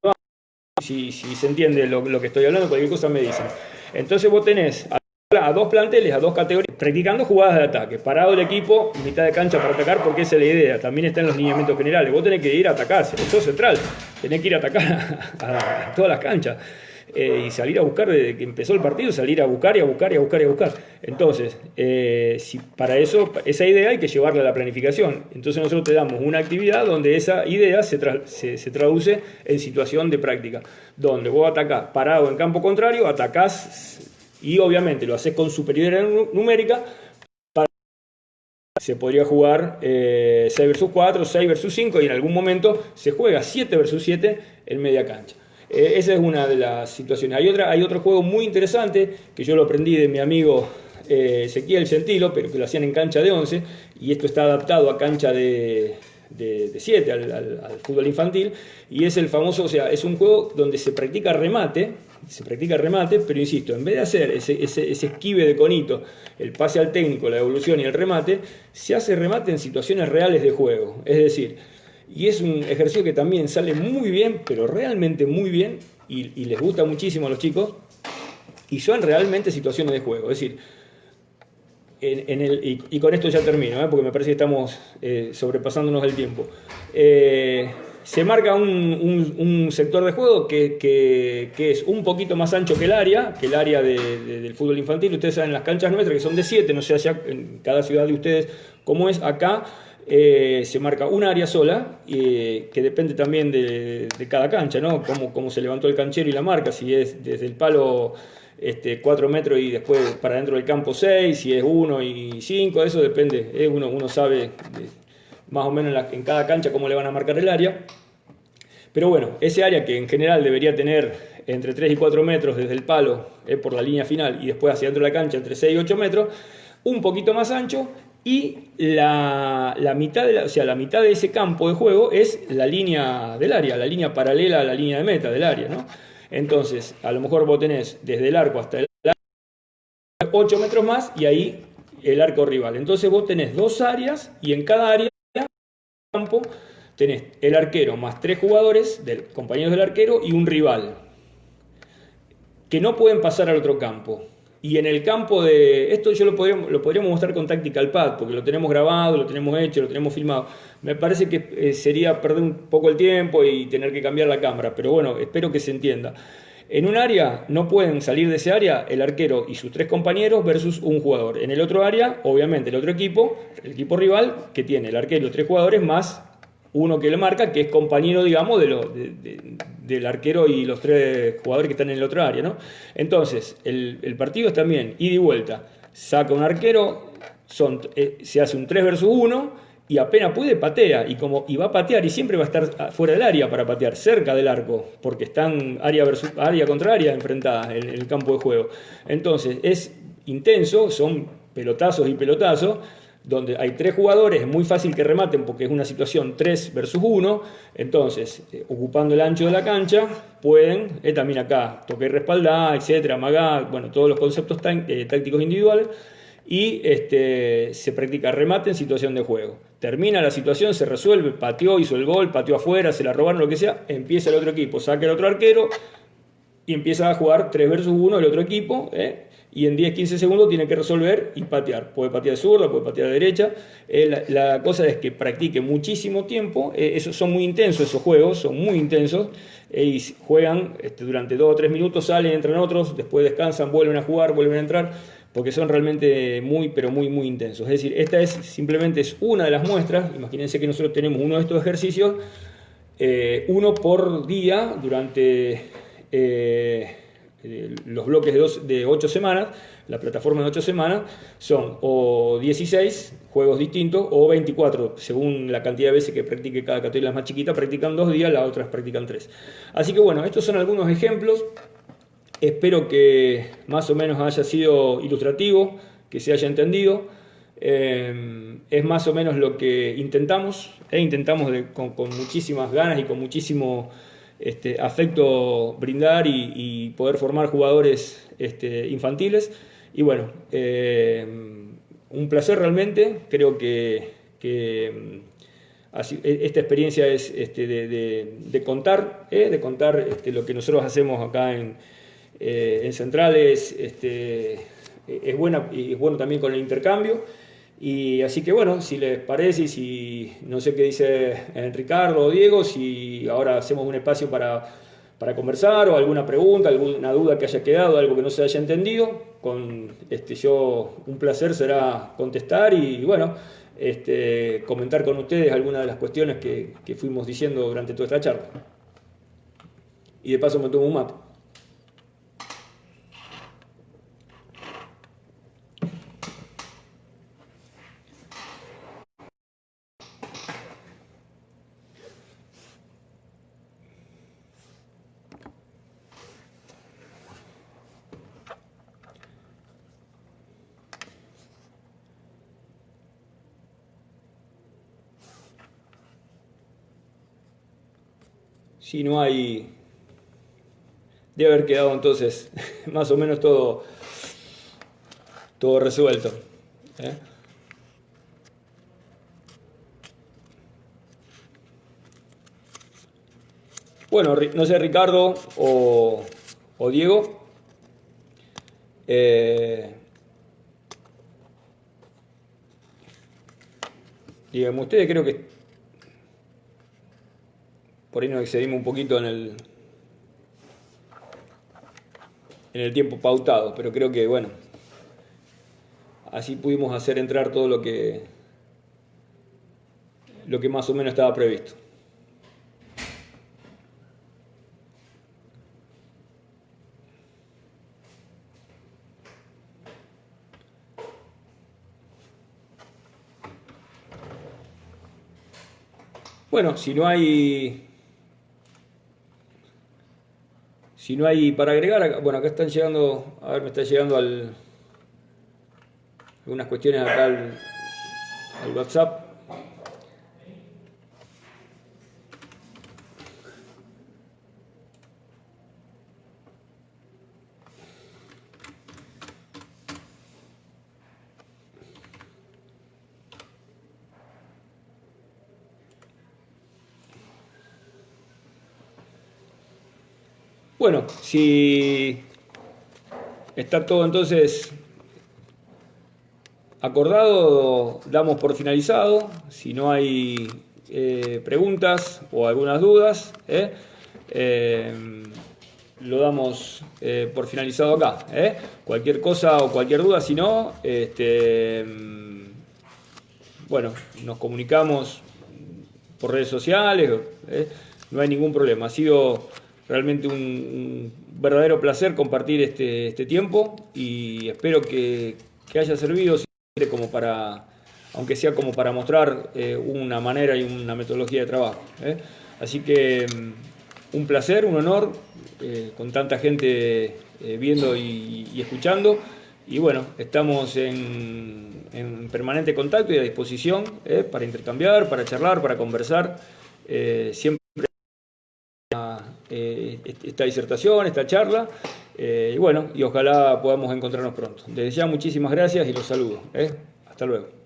Si se entiende lo que estoy hablando, cualquier cosa me dicen. Entonces vos tenés a 2 planteles, a 2 categorías, practicando jugadas de ataque, parado el equipo, mitad de cancha para atacar, porque esa es la idea. También está en los lineamientos generales. Vos tenés que ir a atacar, sos central, tenés que ir a atacar a todas las canchas. Y salir a buscar, desde que empezó el partido, salir a buscar y a buscar y a buscar y a buscar. Entonces, para eso, esa idea hay que llevarla a la planificación. Entonces nosotros te damos una actividad donde esa idea se traduce en situación de práctica, donde vos atacás parado en campo contrario, atacás y obviamente lo haces con superioridad numérica. Se podría jugar 6 versus 4, 6 versus 5, y en algún momento se juega 7 versus 7 en media cancha. Esa es una de las situaciones. Hay otro juego muy interesante que yo lo aprendí de mi amigo Ezequiel Gentilo, pero que lo hacían en cancha de 11, y esto está adaptado a cancha de de 7 al fútbol infantil, y es el famoso, o sea, es un juego donde se practica remate, pero insisto, en vez de hacer ese esquive de conito, el pase al técnico, la devolución y el remate, se hace remate en situaciones reales de juego. Es decir, y es un ejercicio que también sale muy bien, pero realmente muy bien, y les gusta muchísimo a los chicos, y son realmente situaciones de juego. Es decir, y con esto ya termino, porque me parece que estamos sobrepasándonos el tiempo. Se marca un sector de juego que es un poquito más ancho que el área del fútbol infantil. Ustedes saben, las canchas nuestras, que son de 7, no sé allá en cada ciudad de ustedes cómo es. Acá se marca un área sola, que depende también de cada cancha, ¿no? Cómo se levantó el canchero y la marca, si es desde el palo 4 metros y después para dentro del campo 6, si es 1 y 5, eso depende. Uno sabe más o menos en cada cancha cómo le van a marcar el área. Pero bueno, ese área que en general debería tener entre 3 y 4 metros desde el palo por la línea final, y después hacia dentro de la cancha entre 6 y 8 metros, un poquito más ancho, y la mitad la mitad de ese campo de juego es la línea del área, la línea paralela a la línea de meta del área, ¿no? Entonces, a lo mejor vos tenés desde el arco hasta el arco 8 metros más, y ahí el arco rival. Entonces vos tenés 2 áreas, y en cada área del campo tenés el arquero más 3 jugadores, compañeros del arquero, y un rival, que no pueden pasar al otro campo. Y en el campo de... Esto lo podríamos mostrar con Tactical Pad, porque lo tenemos grabado, lo tenemos hecho, lo tenemos filmado. Me parece que sería perder un poco el tiempo y tener que cambiar la cámara, pero bueno, espero que se entienda. En un área no pueden salir de ese área el arquero y sus 3 compañeros versus un jugador. En el otro área, obviamente, el otro equipo, el equipo rival, que tiene el arquero y 3 jugadores más uno que le marca, que es compañero, digamos, del arquero y los 3 jugadores que están en el otro área, ¿no? Entonces, el partido es también ida y vuelta. Saca un arquero, se hace un 3 versus 1, y apenas puede patea, y va a patear, y siempre va a estar fuera del área para patear, cerca del arco, porque están área contra área enfrentadas en el campo de juego. Entonces, es intenso, son pelotazos y pelotazos, donde hay 3 jugadores, es muy fácil que rematen porque es una situación 3 versus 1, entonces, ocupando el ancho de la cancha, pueden, también acá, toque y respaldar, etcétera, amagar, bueno, todos los conceptos tácticos individuales, y se practica remate en situación de juego. Termina la situación, se resuelve, pateó, hizo el gol, pateó afuera, se la robaron, lo que sea, empieza el otro equipo, saca el otro arquero, y empieza a jugar 3 versus 1 el otro equipo, y en 10-15 segundos tiene que resolver y patear. Puede patear de zurda, puede patear de derecha. La cosa es que practique muchísimo tiempo. Son muy intensos esos juegos, son muy intensos. Y juegan durante 2 o 3 minutos, salen, entran otros, después descansan, vuelven a jugar, vuelven a entrar, porque son realmente muy, pero muy, muy intensos. Es decir, esta simplemente es una de las muestras. Imagínense que nosotros tenemos uno de estos ejercicios, uno por día durante... los bloques de 8 semanas, la plataforma de 8 semanas, son o 16 juegos distintos o 24, según la cantidad de veces que practique cada categoría. Las más chiquitas practican 2 días, las otras practican 3. Así que bueno, estos son algunos ejemplos. Espero que más o menos haya sido ilustrativo, que se haya entendido. Es más o menos lo que intentamos, con muchísimas ganas y con muchísimo afecto brindar y poder formar jugadores infantiles. Y bueno, un placer realmente. Creo que esta experiencia es de contar lo que nosotros hacemos acá en Centrales. Es buena, y es bueno también con el intercambio. Y así que bueno, si les parece, y si no sé qué dice Ricardo o Diego, si ahora hacemos un espacio para conversar, o alguna pregunta, alguna duda que haya quedado, algo que no se haya entendido, un placer será contestar y bueno, comentar con ustedes algunas de las cuestiones que fuimos diciendo durante toda esta charla. Y de paso me tomo un mate. si no hay... Debe haber quedado entonces más o menos todo resuelto. Bueno, no sé, Ricardo o Diego. Díganme ustedes, creo que por ahí nos excedimos un poquito en el tiempo pautado, pero creo que, bueno, así pudimos hacer entrar todo lo que más o menos estaba previsto. Bueno, si no hay para agregar, bueno, acá están llegando, a ver, me está llegando algunas cuestiones acá al WhatsApp. Bueno, si está todo entonces acordado, damos por finalizado. Si no hay preguntas o algunas dudas, lo damos por finalizado acá. Cualquier cosa o cualquier duda, si no, bueno, nos comunicamos por redes sociales, no hay ningún problema. Ha sido realmente un verdadero placer compartir este tiempo y espero que haya servido como para, aunque sea como para mostrar una manera y una metodología de trabajo. Así que un placer, un honor, con tanta gente viendo y escuchando. Y bueno, estamos en permanente contacto y a disposición para intercambiar, para charlar, para conversar. Siempre esta disertación, esta charla, y bueno, y ojalá podamos encontrarnos pronto. Desde ya muchísimas gracias y los saludo. Hasta luego.